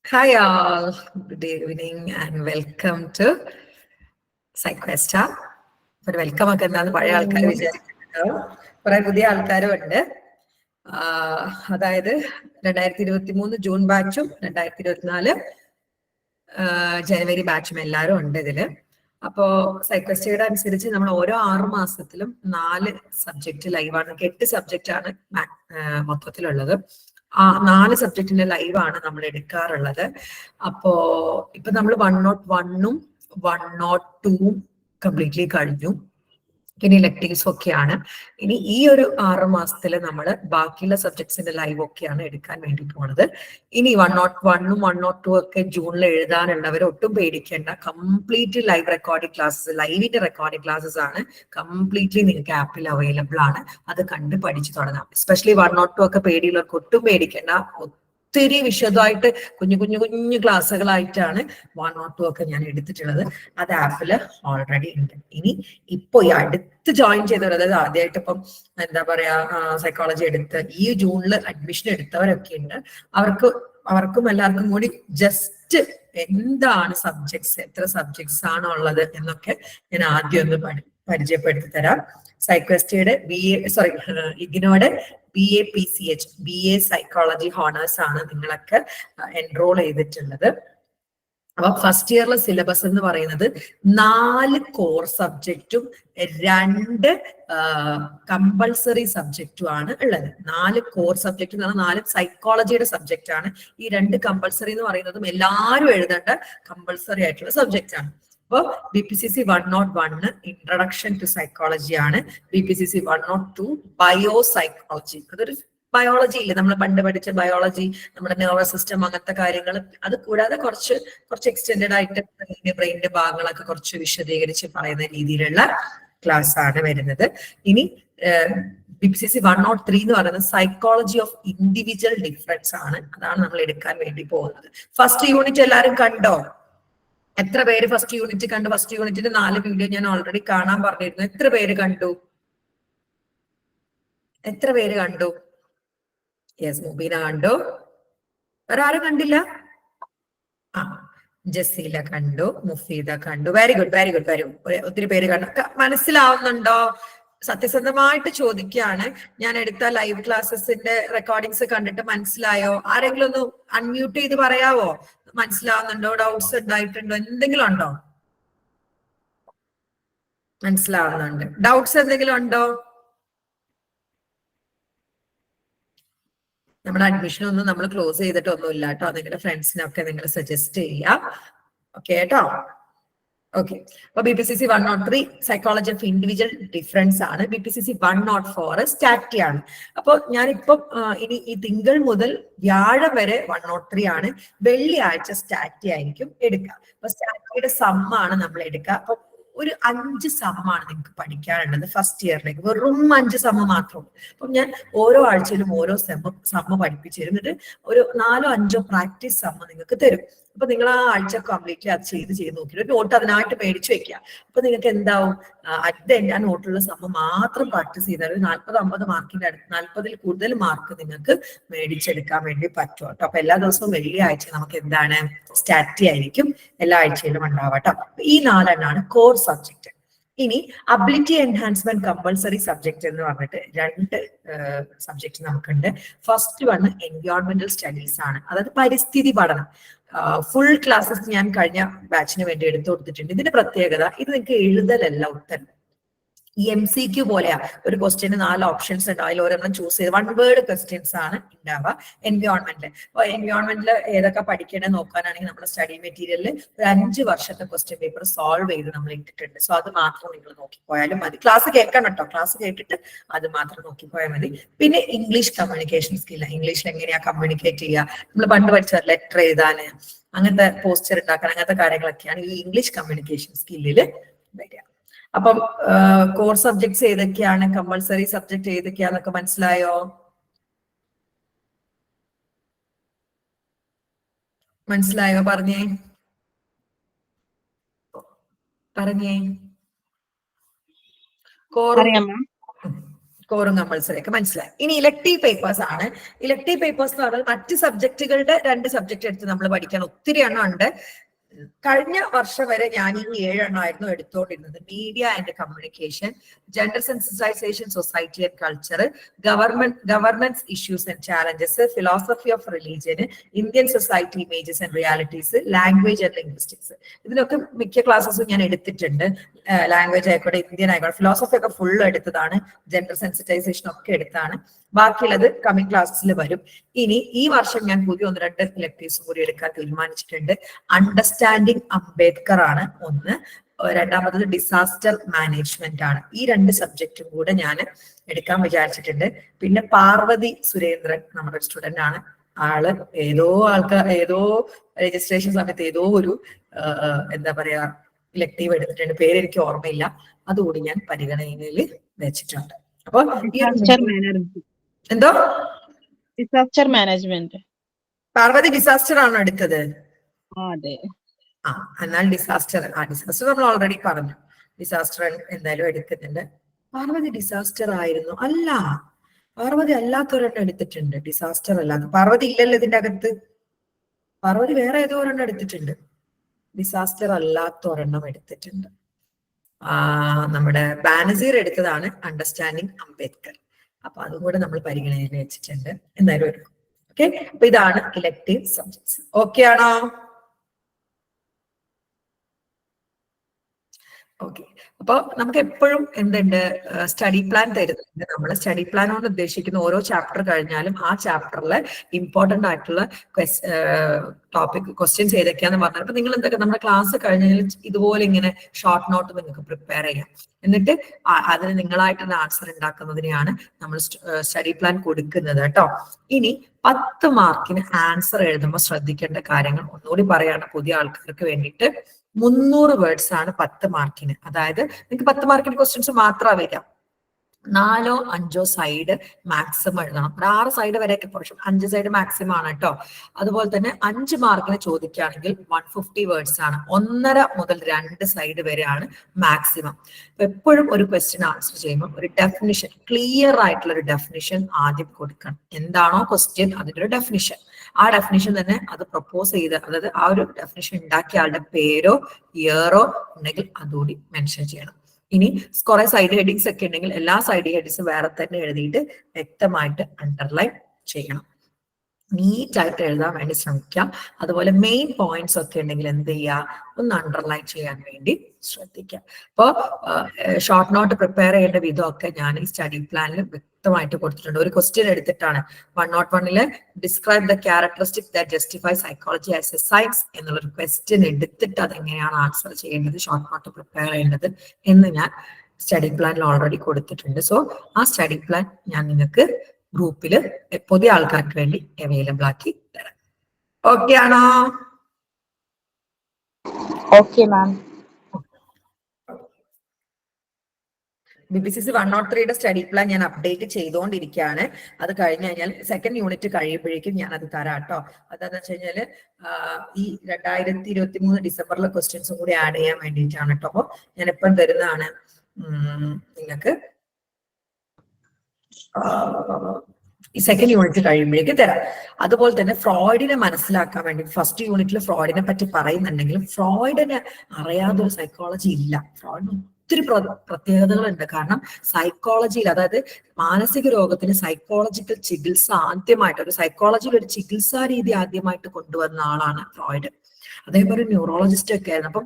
Hi all, good evening and welcome to Psyquesta. ഒരു welcome ഒക്കെ എന്താന്ന് പഴയ ആൾക്കാർ വിചാരിക്കുന്നുണ്ടാവും, കുറെ പുതിയ ആൾക്കാരും ഉണ്ട്. അതായത് 2023 ജൂൺ ബാച്ചും 2024 ജനുവരി ബാച്ചും എല്ലാവരും ഉണ്ട് ഇതില്. അപ്പോ സൈക്വസ്റ്റയുടെ അനുസരിച്ച് നമ്മൾ ഓരോ 6 മാസത്തിലും 4 സബ്ജക്ട് ലൈവാണ്. 8 സബ്ജക്റ്റ് ആണ് മൊത്തത്തിലുള്ളത്. 4 സബ്ജക്റ്റിന്റെ ലൈവാണ് നമ്മൾ എടുക്കാറുള്ളത്. അപ്പോ ഇപ്പൊ നമ്മൾ 101ഉം 102ഉം കംപ്ലീറ്റ്ലി കഴിഞ്ഞു. പിന്നെ ഇലക്ടീവ്സ് ഒക്കെയാണ്. ഇനി ഈ ഒരു 6 മാസത്തിൽ നമ്മൾ ബാക്കിയുള്ള സബ്ജക്ട്സിന്റെ ലൈവ് ഒക്കെയാണ് എടുക്കാൻ വേണ്ടി പോണത്. ഇനി 101ഉം 102 ഒക്കെ ജൂണിൽ എഴുതാനുള്ളവർ ഒട്ടും പേടിക്കേണ്ട. കംപ്ലീറ്റ് ലൈവ് റെക്കോർഡിംഗ് ക്ലാസ്സസ്, ലൈവിന്റെ റെക്കോർഡിംഗ് ക്ലാസ്സസ് ആണ് കംപ്ലീറ്റ്ലി നിങ്ങൾക്ക് ആപ്പിൽ അവൈലബിൾ ആണ്. അത് കണ്ട് പഠിച്ചു തുടങ്ങാം. എസ്പെഷ്യലി 102 ഒക്കെ പേടിയുള്ളവർക്ക് ഒട്ടും പേടിക്കേണ്ട. ഒത്തിരി വിശദമായിട്ട് കുഞ്ഞു കുഞ്ഞു കുഞ്ഞു ക്ലാസ്സുകളായിട്ടാണ് 102 ഒക്കെ ഞാൻ എടുത്തിട്ടുള്ളത്. അത് ആപ്പില് ഓൾറെഡി ഉണ്ട്. ഇനി ഇപ്പൊ ഈ അടുത്ത് ജോയിൻ ചെയ്തവർ, അതായത് ആദ്യമായിട്ട് ഇപ്പം എന്താ പറയാ സൈക്കോളജി എടുത്ത് ഈ ജൂണിൽ അഡ്മിഷൻ എടുത്തവരൊക്കെ ഉണ്ട്. അവർക്കും എല്ലാവർക്കും കൂടി ജസ്റ്റ് എന്താണ് സബ്ജക്ട്സ്, എത്ര സബ്ജക്ട്സ് ആണ് ഉള്ളത് എന്നൊക്കെ ഞാൻ ആദ്യം ഒന്ന് പരിചയപ്പെടുത്തി തരാം. സൈക്വസ്റ്റയുടെ ഇഗ്നോയുടെ BA-PCH BA സൈക്കോളജി ഹോണേഴ്സ് ആണ് നിങ്ങളൊക്കെ എൻറോൾ ചെയ്തിട്ടുള്ളത്. അപ്പൊ ഫസ്റ്റ് ഇയറിലെ സിലബസ് എന്ന് പറയുന്നത് 4 കോർ സബ്ജക്റ്റും 2 കമ്പൾസറി സബ്ജക്റ്റും ആണ് ഉള്ളത്. 4 കോർ സബ്ജക്റ്റ് എന്ന് പറഞ്ഞാൽ 4 സൈക്കോളജിയുടെ സബ്ജക്റ്റ് ആണ്. ഈ 2 കമ്പൾസറി എന്ന് പറയുന്നതും എല്ലാവരും എഴുതേണ്ട കമ്പൾസറി ആയിട്ടുള്ള സബ്ജക്റ്റ് ആണ്. അപ്പോൾ BPCC 101 ഇൻട്രൊഡക്ഷൻ ടു സൈക്കോളജി ആണ്. BPCC 102 bio psychology. അതൊരു ബയോളജി ഇല്ലേ, നമ്മൾ പണ്ട് പഠിച്ച ബയോളജി, നമ്മുടെ നെർവസ് സിസ്റ്റം, അങ്ങനത്തെ കാര്യങ്ങൾ. അത് കൂടാതെ കുറച്ച് എക്സ്റ്റെൻഡഡ് ആയിട്ട് ബ്രെയിനിന്റെ ഭാഗങ്ങളൊക്കെ കുറച്ച് വിശദീകരിച്ച് പറയുന്ന രീതിയിലുള്ള ക്ലാസ് ആണ് വരുന്നത്. ഇനി BPCC 103 എന്ന് പറയുന്നത് സൈക്കോളജി ഓഫ് ഇൻഡിവിജ്വൽ ഡിഫറൻസ് ആണ്. അതാണ് നമ്മൾ എടുക്കാൻ വേണ്ടി പോകുന്നത്. ഫസ്റ്റ് യൂണിറ്റ് എല്ലാവരും കണ്ടോ? എത്ര പേര് ഫസ്റ്റ് യൂണിറ്റ് കണ്ടു? ഫസ്റ്റ് യൂണിറ്റിന്റെ 4 വീഡിയോ ഞാൻ ഓൾറെഡി കാണാൻ പറഞ്ഞിരുന്നു. എത്ര പേര് കണ്ടു? എത്ര പേര് കണ്ടു? യെസ്, മുബീന കണ്ടു. വേറെ ആരും കണ്ടില്ല? ജസീല കണ്ടു, മുഫീദ കണ്ടു. Very good, very good, very good. ഒത്തിരി പേര് കണ്ടു. മനസ്സിലാവുന്നുണ്ടോ? സത്യസന്ധമായിട്ട് ചോദിക്കുകയാണ്. ഞാൻ എടുത്ത ലൈവ് ക്ലാസ്സസിന്റെ റെക്കോർഡിങ്സ് കണ്ടിട്ട് മനസ്സിലായോ? ആരെങ്കിലും ഒന്ന് അൺമ്യൂട്ട് ചെയ്ത് പറയാവോ? മനസ്സിലാവുന്നുണ്ടോ? ഡൗട്ട്സ് ഉണ്ടായിട്ടുണ്ടോ? എന്തെങ്കിലും ഉണ്ടോ? മനസ്സിലാവുന്നുണ്ട്. ഡൗട്ട്സ് എന്തെങ്കിലും ഉണ്ടോ? നമ്മുടെ അഡ്മിഷൻ ഒന്നും നമ്മൾ ക്ലോസ് ചെയ്തിട്ടൊന്നുമില്ല കേട്ടോ. നിങ്ങളുടെ ഫ്രണ്ട്സിനൊക്കെ നിങ്ങൾ സജസ്റ്റ് ചെയ്യാം. ഓക്കെ കേട്ടോ? ഓക്കെ. അപ്പൊ BPCC 103 psychology of individual difference ആണ്. BPCC 104 സ്റ്റാറ്റി ആണ്. അപ്പൊ ഞാനിപ്പം ഇനി ഈ തിങ്കൾ മുതൽ വ്യാഴം വരെ 103 ആണ്. വെള്ളിയാഴ്ച സ്റ്റാറ്റി ആയിരിക്കും എടുക്കുക. അപ്പൊ സ്റ്റാറ്റിയുടെ സമ്മാണ് നമ്മൾ എടുക്കുക. അപ്പൊ ഒരു 5 സമ്മാണ് നിങ്ങൾക്ക് പഠിക്കാനുള്ളത് ഫസ്റ്റ് ഇയറിലേക്ക്. വെറും 5 സമ്മ മാത്രം. അപ്പം ഞാൻ ഓരോ ആഴ്ചയിലും ഓരോ സമ്മ പഠിപ്പിച്ചു തരും. എന്നിട്ട് ഒരു 4ഓ 5ഓ പ്രാക്ടീസ് സമ്മ നിങ്ങൾക്ക് തരും. അപ്പൊ നിങ്ങൾ ആ ആഴ്ച കംപ്ലീറ്റ്ലി അത് ചെയ്ത് നോക്കി ഒരു നോട്ട് അതിനായിട്ട് മേടിച്ചു വെക്കുക. അപ്പൊ നിങ്ങൾക്ക് എന്താവും, ആ നോട്ടിലുള്ള സമ്മ മാത്രം പ്രാക്ടീസ് ചെയ്താൽ 40-50 മാർക്കിന്റെ അടുത്ത് 40ൽ കൂടുതൽ മാർക്ക് നിങ്ങൾക്ക് മേടിച്ചെടുക്കാൻ വേണ്ടി പറ്റും കേട്ടോ. അപ്പൊ എല്ലാ ദിവസവും വെള്ളിയാഴ്ച നമുക്ക് എന്താണ് സ്റ്റാറ്റി ആയിരിക്കും എല്ലാ ആഴ്ചയിലും ഉണ്ടാവട്ടോ. ഈ 4 കോർ സബ്ജക്ട്. ഇനി അബിലിറ്റി എൻഹാൻസ്മെന്റ് കമ്പൾസറി സബ്ജക്ട് എന്ന് പറഞ്ഞിട്ട് 2 സബ്ജക്ട് നമുക്കുണ്ട്. ഫസ്റ്റ് വൺ എൻവയോൺമെന്റൽ സ്റ്റഡീസ് ആണ്, അതായത് പരിസ്ഥിതി പഠനം. ഫുൾ ക്ലാസ്സസ് ഞാൻ കഴിഞ്ഞ ബാച്ചിന് വേണ്ടി എടുത്തു കൊടുത്തിട്ടുണ്ട്. ഇതിന്റെ പ്രത്യേകത, ഇത് നിങ്ങൾക്ക് എഴുതലല്ല ഉത്തരം. MCQ പോലെയാ. ഒരു ക്വസ്റ്റ്യന് 4 ഓപ്ഷൻസ് ഉണ്ട്. അതിൽ ഓരോന്നും ചൂസ് ചെയ്ത് 1 വേർഡ് ക്വസ്റ്റ്യൻസ് ആണ് ഉണ്ടാവുക എൻവയോൺമെന്റിൽ. അപ്പൊ എൻവയോൺമെന്റിൽ ഏതൊക്കെ പഠിക്കണമെന്ന് നോക്കാനാണെങ്കിൽ നമ്മുടെ സ്റ്റഡി മെറ്റീരിയലിൽ ഒരു 5 വർഷത്തെ ക്വസ്റ്റ്യൻ പേപ്പർ സോൾവ് ചെയ്ത് നമ്മൾ ഇട്ടിട്ടുണ്ട്. സോ അത് മാത്രം നിങ്ങൾ നോക്കിപ്പോയാലും മതി. ക്ലാസ് കേൾക്കണം കേട്ടോ. ക്ലാസ് കേട്ടിട്ട് അത് മാത്രം നോക്കിപ്പോയാൽ മതി. പിന്നെ ഇംഗ്ലീഷ് കമ്മ്യൂണിക്കേഷൻ സ്കില്ല്. ഇംഗ്ലീഷിൽ എങ്ങനെയാ കമ്മ്യൂണിക്കേറ്റ് ചെയ്യുക, നമ്മൾ പണ്ട് പഠിച്ച ലെറ്റർ എഴുതാന്, അങ്ങനത്തെ പോസ്റ്റർ ഉണ്ടാക്കാൻ, അങ്ങനത്തെ കാര്യങ്ങളൊക്കെയാണ് ഈ ഇംഗ്ലീഷ് കമ്മ്യൂണിക്കേഷൻ സ്കില്ലില് വരിക. അപ്പം കോർ സബ്ജക്ട്സ് ഏതൊക്കെയാണ്, കമ്പൾസറി സബ്ജക്ട് ഏതൊക്കെയാന്നൊക്കെ മനസ്സിലായോ? മനസ്സിലായോ? പറഞ്ഞേ. കോർ കോറും കമ്പൾസറി ഒക്കെ മനസ്സിലായി. ഇനി ഇലക്ടീവ് പേപ്പേഴ്സ് ആണ്. ഇലക്ടീവ് പേപ്പേഴ്സ് എന്ന് പറഞ്ഞാൽ മറ്റ് സബ്ജക്റ്റുകളുടെ 2 സബ്ജക്ട് എടുത്ത് നമ്മൾ പഠിക്കാൻ ഒത്തിരി എണ്ണം ഉണ്ട്. കഴിഞ്ഞ വർഷം വരെ ഞാൻ ഈ 7 എണ്ണമായിരുന്നു എടുത്തുകൊണ്ടിരുന്നത്. Media and communication, gender sensitization, society and culture, governance issues and challenges, philosophy of religion, Indian society images and realities, language and linguistics. ഇതിലൊക്കെ മിക്ക ക്ലാസ്സസും ഞാൻ എടുത്തിട്ടുണ്ട്. ലാംഗ്വേജ് ആയിക്കോട്ടെ, ഇന്ത്യൻ ആയിക്കോട്ടെ, ഫിലോസഫി ഒക്കെ ഫുൾ എടുത്തതാണ്, ജെൻഡർ സെൻസിറ്റൈസേഷൻ ഒക്കെ എടുത്താണ്. ബാക്കിയുള്ളത് കമ്മിങ് ക്ലാസ്സിൽ വരും. ഇനി ഈ വർഷം ഞാൻ പുതിയ 1-2 ഇലക്ടീവ്സും കൂടി എടുക്കാൻ തീരുമാനിച്ചിട്ടുണ്ട്. അണ്ടർസ്റ്റാൻഡിങ് അംബേദ്കർ ആണ് ഒന്ന്, രണ്ടാമത്തത് ഡിസാസ്റ്റർ മാനേജ്മെന്റ് ആണ്. ഈ 2 സബ്ജക്റ്റും കൂടെ ഞാൻ എടുക്കാൻ വിചാരിച്ചിട്ടുണ്ട്. പിന്നെ പാർവതി സുരേന്ദ്രൻ നമ്മുടെ സ്റ്റുഡന്റ് ആണ്. ആള് ഏതോ രജിസ്ട്രേഷൻ സമയത്ത് ഏതോ ഒരു എന്താ പറയാ ഇലക്ടീവ് എടുത്തിട്ടുണ്ട്, പേര് എനിക്ക് ഓർമ്മയില്ല. അതുകൂടി ഞാൻ പരിഗണനയിൽ വെച്ചിട്ടുണ്ട്. അപ്പൊ എന്തോ ഡിസാസ്റ്റർ മാനേജ്മെന്റ് പാർവതി ഡിസാസ്റ്റർ ആണോ എടുത്തത്? അതെ. എന്നാൽ ഡിസാസ്റ്റർ നമ്മൾ ഓൾറെഡി പറഞ്ഞു. ഡിസാസ്റ്റർ എന്തായാലും എടുക്കുന്നുണ്ട്. പാർവതി ഡിസാസ്റ്റർ ആയിരുന്നു? അല്ല, പാർവതി അല്ലാത്തൊരെണ്ണം എടുത്തിട്ടുണ്ട്. ഡിസാസ്റ്റർ അല്ലാത്ത പാർവതി ഇല്ലല്ലോ ഇതിന്റെ അകത്ത്. പാർവതി വേറെ ഏതോ ഒരെണ്ണം എടുത്തിട്ടുണ്ട്. ഡിസാസ്റ്റർ അല്ലാത്തൊരെണ്ണം എടുത്തിട്ടുണ്ട്. നമ്മുടെ ബാനസീർ എടുത്തതാണ് അണ്ടർസ്റ്റാൻഡിങ് അംബേദ്കർ. അപ്പൊ അതും കൂടെ നമ്മൾ പരിഗണനയിൽ വെച്ചിട്ടുണ്ട്. എന്തായാലും എടുക്കും. ഓക്കെ, അപ്പൊ ഇതാണ് ഇലക്ടീവ് സബ്ജക്ട്സ്. ഓക്കെ ആണോ? ഓക്കെ, അപ്പൊ നമുക്ക് എപ്പോഴും എന്തുണ്ട്, സ്റ്റഡി പ്ലാൻ തരുന്നുണ്ട്. നമ്മൾ സ്റ്റഡി പ്ലാൻ കൊണ്ട് ഉദ്ദേശിക്കുന്ന ഓരോ ചാപ്റ്റർ കഴിഞ്ഞാലും ആ ചാപ്റ്ററിലെ ഇമ്പോർട്ടന്റ് ആയിട്ടുള്ള ടോപ്പിക് ക്വസ്റ്റ്യൻസ് ഏതൊക്കെയാന്ന് പറഞ്ഞാൽ, അപ്പൊ നിങ്ങൾ എന്തൊക്കെ നമ്മുടെ ക്ലാസ് കഴിഞ്ഞാൽ ഇതുപോലെ ഇങ്ങനെ ഷോർട്ട് നോട്ട് നിങ്ങൾക്ക് പ്രിപ്പയർ ചെയ്യാം. എന്നിട്ട് അതിന് നിങ്ങളായിട്ടുള്ള ആൻസർ ഉണ്ടാക്കുന്നതിനെയാണ് നമ്മൾ സ്റ്റഡി പ്ലാൻ കൊടുക്കുന്നത് കേട്ടോ. ഇനി 10 മാർക്കിന് ആൻസർ എഴുതുമ്പോൾ ശ്രദ്ധിക്കേണ്ട കാര്യങ്ങൾ ഒന്നുകൂടി പറയാണ് പുതിയ ആൾക്കാർക്ക് വേണ്ടിയിട്ട്. 300 വേർഡ്സ് ആണ് 10 മാർക്കിന്. അതായത് നിങ്ങൾക്ക് 10 മാർക്കിന് ക്വസ്റ്റ്യൻസ് മാത്രമേ വരാം. 4 or 5 സൈഡ് മാക്സിമം എഴുതണം. 6 സൈഡ് വരെയൊക്കെ പോർഷൻ, 5 സൈഡ് മാക്സിമം ആണ് കേട്ടോ. അതുപോലെ തന്നെ 5 മാർക്കിന് ചോദിക്കുകയാണെങ്കിൽ 150 വേർഡ്സ് ആണ്. 1.5 മുതൽ 2 സൈഡ് വരെയാണ് മാക്സിമം. എപ്പോഴും ഒരു ക്വസ്റ്റ്യൻ ആൻസർ ചെയ്യുമ്പോൾ ഒരു ഡെഫിനിഷൻ, ക്ലിയർ ആയിട്ടുള്ള ഒരു ഡെഫിനിഷൻ ആദ്യം കൊടുക്കണം. എന്താണോ ക്വസ്റ്റ്യൻ അതിന്റെ ഒരു ഡെഫിനിഷൻ, ആ ഡെഫിനിഷൻ തന്നെ അത് പ്രപ്പോസ് ചെയ്ത്, അതായത് ആ ഒരു ഡെഫിനിഷൻ ഉണ്ടാക്കിയ ആളുടെ പേരോ ഇയറോ ഉണ്ടെങ്കിൽ അതുകൂടി മെൻഷൻ ചെയ്യണം. ഇനി കുറെ സൈഡ് ഹെഡിങ്സ് ഒക്കെ ഉണ്ടെങ്കിൽ എല്ലാ സൈഡ് ഹെഡിങ്സും വേറെ തന്നെ എഴുതിയിട്ട് വ്യക്തമായിട്ട് അണ്ടർലൈൻ ചെയ്യണം. നീറ്റ് ആയിട്ട് എഴുതാൻ വേണ്ടി ശ്രമിക്കാം. അതുപോലെ മെയിൻ പോയിന്റ്സ് ഒക്കെ ഉണ്ടെങ്കിൽ എന്ത് ചെയ്യുക, ഒന്ന് അണ്ടർലൈൻ ചെയ്യാൻ വേണ്ടി ശ്രദ്ധിക്കാം. അപ്പോൾ ഷോർട്ട് നോട്ട് പ്രിപ്പയർ ചെയ്യേണ്ട വിധമൊക്കെ ഞാൻ ഈ സ്റ്റഡി പ്ലാനിൽ വ്യക്തമായിട്ട് കൊടുത്തിട്ടുണ്ട്. ഒരു ക്വസ്റ്റ്യൻ എടുത്തിട്ടാണ് 101 describe the characteristic that justify psychology as A science എന്നുള്ളൊരു ക്വസ്റ്റ്യൻ എടുത്തിട്ട് അതെങ്ങനെയാണ് ആൻസർ ചെയ്യേണ്ടത്, ഷോർട്ട് നോട്ട് പ്രിപ്പയർ ചെയ്യേണ്ടത് എന്ന് ഞാൻ സ്റ്റഡി പ്ലാനിൽ ഓൾറെഡി കൊടുത്തിട്ടുണ്ട്. സോ ആ സ്റ്റഡി പ്ലാൻ ഞാൻ നിങ്ങൾക്ക് ഗ്രൂപ്പിൽ പുതിയ ആൾക്കാർക്ക് വേണ്ടി അവൈലബിൾ ആക്കി തരാം. ഓക്കെ ആണോ? Okay ma'am. BPCC 103 study plan ഞാൻ അപ്ഡേറ്റ് ചെയ്തുകൊണ്ടിരിക്കുകയാണ്. അത് കഴിഞ്ഞ് കഴിഞ്ഞാൽ സെക്കൻഡ് യൂണിറ്റ് കഴിയുമ്പോഴേക്കും ഞാൻ അത് തരാം കേട്ടോ. അതെന്ന് വെച്ച് കഴിഞ്ഞാല് ഈ 2023 ഡിസംബറിലെ ക്വസ്റ്റ്യൻസും കൂടി ആഡ് ചെയ്യാൻ വേണ്ടിയിട്ടാണ് കേട്ടോ. അപ്പോൾ ഞാൻ എപ്പം തരുന്നതാണ് നിങ്ങൾക്ക് ഈ സെക്കൻഡ് യൂണിറ്റ് കഴിയുമ്പോഴേക്ക് തരാം. അതുപോലെ തന്നെ ഫ്രോയിഡിനെ മനസ്സിലാക്കാൻ വേണ്ടി ഫസ്റ്റ് യൂണിറ്റിൽ ഫ്രോയിഡിനെ പറ്റി പറയുന്നുണ്ടെങ്കിലും ഫ്രോയിഡിനെ അറിയാതൊരു സൈക്കോളജി ഇല്ല. ഫ്രോയിഡിന് ഒത്തിരി പ്രത്യേകതകളുണ്ട്. കാരണം സൈക്കോളജിയിൽ, അതായത് മാനസിക രോഗത്തിന് സൈക്കോളജിക്കൽ ചികിത്സ ആദ്യമായിട്ട്, ഒരു സൈക്കോളജിയിൽ ഒരു ചികിത്സാ രീതി ആദ്യമായിട്ട് കൊണ്ടുവന്ന ആളാണ് ഫ്രോയിഡ്. അതേപോലെ ന്യൂറോളജിസ്റ്റ് ഒക്കെ ആയിരുന്നു. അപ്പം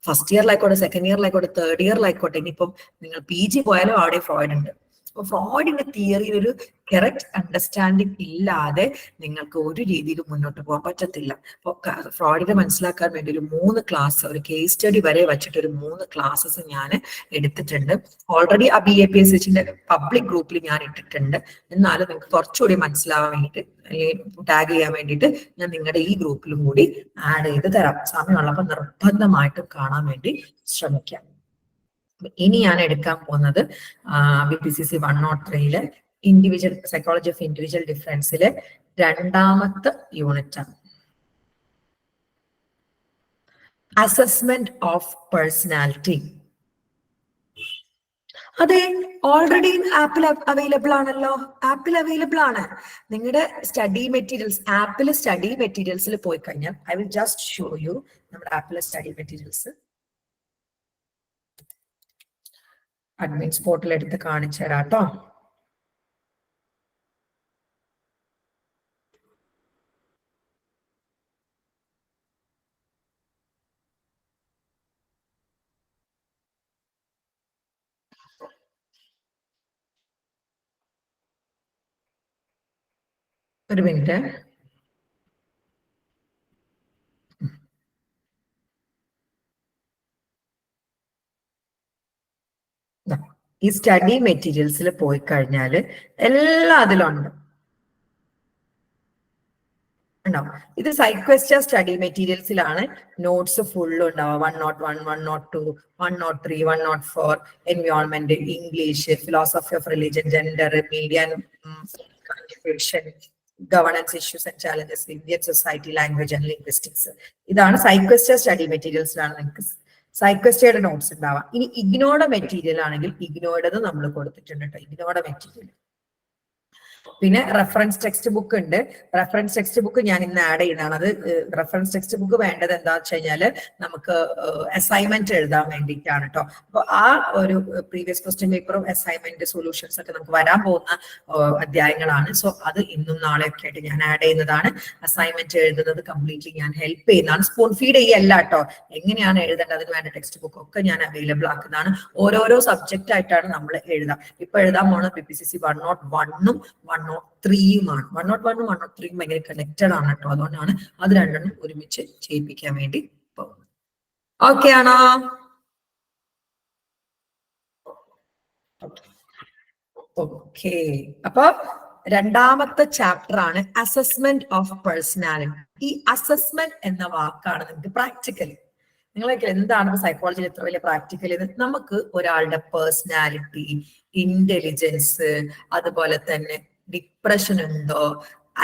ഫസ്റ്റ് ഇയറിലായിക്കോട്ടെ, സെക്കൻഡ് ഇയറിലായിക്കോട്ടെ, തേർഡ് ഇയറിലായിക്കോട്ടെ, ഇനിയിപ്പം നിങ്ങൾ PG പോയാലും അവിടെ ഫ്രോയിഡ് ഉണ്ട്. അപ്പൊ ഫ്രോയിഡിന്റെ തിയറിയിൽ ഒരു കറക്റ്റ് അണ്ടർസ്റ്റാൻഡിങ് ഇല്ലാതെ നിങ്ങൾക്ക് ഒരു രീതിയിലും മുന്നോട്ട് പോകാൻ പറ്റത്തില്ല. അപ്പൊ ഫ്രോയിഡിനെ മനസ്സിലാക്കാൻ വേണ്ടി ഒരു 3 ക്ലാസ്, ഒരു കേസ് സ്റ്റഡി വരെ വെച്ചിട്ട് ഒരു 3 ക്ലാസ്സസ് ഞാൻ എടുത്തിട്ടുണ്ട്. ഓൾറെഡി ആ BAPSHന്റെ പബ്ലിക് ഗ്രൂപ്പിൽ ഞാൻ ഇട്ടിട്ടുണ്ട്. എന്നാലും നിങ്ങൾക്ക് കുറച്ചുകൂടി മനസ്സിലാവാൻ വേണ്ടിയിട്ട്, അല്ലെങ്കിൽ ടാഗ് ചെയ്യാൻ വേണ്ടിയിട്ട് ഞാൻ നിങ്ങളുടെ ഈ ഗ്രൂപ്പിലും കൂടി ആഡ് ചെയ്ത് തരാം. സമയമുള്ളപ്പോൾ നിർബന്ധമായിട്ടും കാണാൻ വേണ്ടി ശ്രമിക്കാം. ഇനി ഞാൻ എടുക്കാൻ പോകുന്നത് BPCC 103 individual psychology of individual ഡിഫറൻസിലെ 2ാമത്തെ യൂണിറ്റ് ആണ്. Assessment of personality. അതെ, ഓൾറെഡി ആപ്പിൽ അവൈലബിൾ ആണല്ലോ. ആപ്പിൽ അവൈലബിൾ ആണ്. നിങ്ങളുടെ സ്റ്റഡി മെറ്റീരിയൽസ് ആപ്പിൽ സ്റ്റഡി മെറ്റീരിയൽസിൽ പോയി കഴിഞ്ഞാൽ I will just show you നമ്മുടെ ആപ്പിലെ സ്റ്റഡി മെറ്റീരിയൽസ്. അഡ്മിൻസ് പോർട്ടൽ എടുത്ത് കാണിച്ചു തരാം കേട്ടോ. ഒരു മിനിറ്റ്. ഈ സ്റ്റഡി മെറ്റീരിയൽസിൽ പോയി കഴിഞ്ഞാൽ എല്ലാം അതിലുണ്ട്. ഉണ്ടാവും. ഇത് സൈക്വസ്റ്റ സ്റ്റഡി മെറ്റീരിയൽസിലാണ് നോട്ട്സ് ഫുള്ള് ഉണ്ടാവുക. 101, 102, 103, 104 environment, English, philosophy of religion, gender, media communication, governance issues and challenges, Indian society, language and linguistics. ഇതാണ് സൈക്വസ്റ്റ സ്റ്റഡി മെറ്റീരിയൽസിലാണ് നിങ്ങൾക്ക് സൈക്വസ്റ്റയുടെ നോട്ട്സ് ഉണ്ടാവാം. ഇനി ഇഗ്നോയുടെ മെറ്റീരിയൽ ആണെങ്കിൽ ഇഗ്നോയുടേത് നമ്മൾ കൊടുത്തിട്ടുണ്ട് കേട്ടോ, ഇഗ്നോയുടെ മെറ്റീരിയൽ. പിന്നെ റെഫറൻസ് ടെക്സ്റ്റ് ബുക്ക് ഉണ്ട്. റെഫറൻസ് ടെക്സ്റ്റ് ബുക്ക് ഞാൻ ഇന്ന് ആഡ് ചെയ്യുന്നതാണ്. അത് റെഫറൻസ് ടെക്സ്റ്റ് ബുക്ക് വേണ്ടത് എന്താണെന്ന് വെച്ച് കഴിഞ്ഞാൽ നമുക്ക് അസൈൻമെന്റ് എഴുതാൻ വേണ്ടിയിട്ടാണ് കേട്ടോ. അപ്പൊ ആ ഒരു പ്രീവിയസ് ക്വസ്റ്റ്യൻ പേപ്പറും അസൈൻമെന്റ് സൊല്യൂഷൻസ് ഒക്കെ നമുക്ക് വരാൻ പോകുന്ന അധ്യായങ്ങളാണ്. സോ അത് ഇന്നും നാളെയൊക്കെ ആയിട്ട് ഞാൻ ആഡ് ചെയ്യുന്നതാണ്. അസൈൻമെന്റ് എഴുതുന്നത് കംപ്ലീറ്റ്ലി ഞാൻ ഹെൽപ്പ് ചെയ്യുന്നതാണ്. സ്പൂൺ ഫീഡ് ചെയ്യല്ല കേട്ടോ. എങ്ങനെയാണ് എഴുതേണ്ടത് അതിന് വേണ്ട ടെക്സ്റ്റ് ബുക്ക് ഒക്കെ ഞാൻ അവൈലബിൾ ആക്കുന്നതാണ്. ഓരോരോ സബ്ജക്റ്റ് ആയിട്ടാണ് നമ്മൾ എഴുതാം. ഇപ്പൊ എഴുതാൻ പോകുന്നത് PPCC 101ഉം 103യുമാണ്. 101ഉം 103യും ഭയങ്കര കണക്റ്റഡ് ആണ് കേട്ടോ. അതുകൊണ്ടാണ് അത് രണ്ടെണ്ണം ഒരുമിച്ച് ചെയ്യിപ്പിക്കാൻ വേണ്ടി പോകുന്നത്. ഓക്കെ ആണോ? ഓക്കെ. അപ്പൊ രണ്ടാമത്തെ ചാപ്റ്റർ ആണ് അസസ്മെന്റ് ഓഫ് പേഴ്സണാലിറ്റി. ഈ അസസ്മെന്റ് എന്ന വാക്കാണ് നിങ്ങൾക്ക് പ്രാക്ടിക്കലി നിങ്ങളൊക്കെ എന്താണ് സൈക്കോളജിയിൽ എത്ര വലിയ പ്രാക്ടിക്കൽ ഇത്? നമുക്ക് ഒരാളുടെ പേഴ്സണാലിറ്റി, ഇന്റലിജൻസ്, അതുപോലെ തന്നെ ഡിപ്രഷൻ ഉണ്ടോ,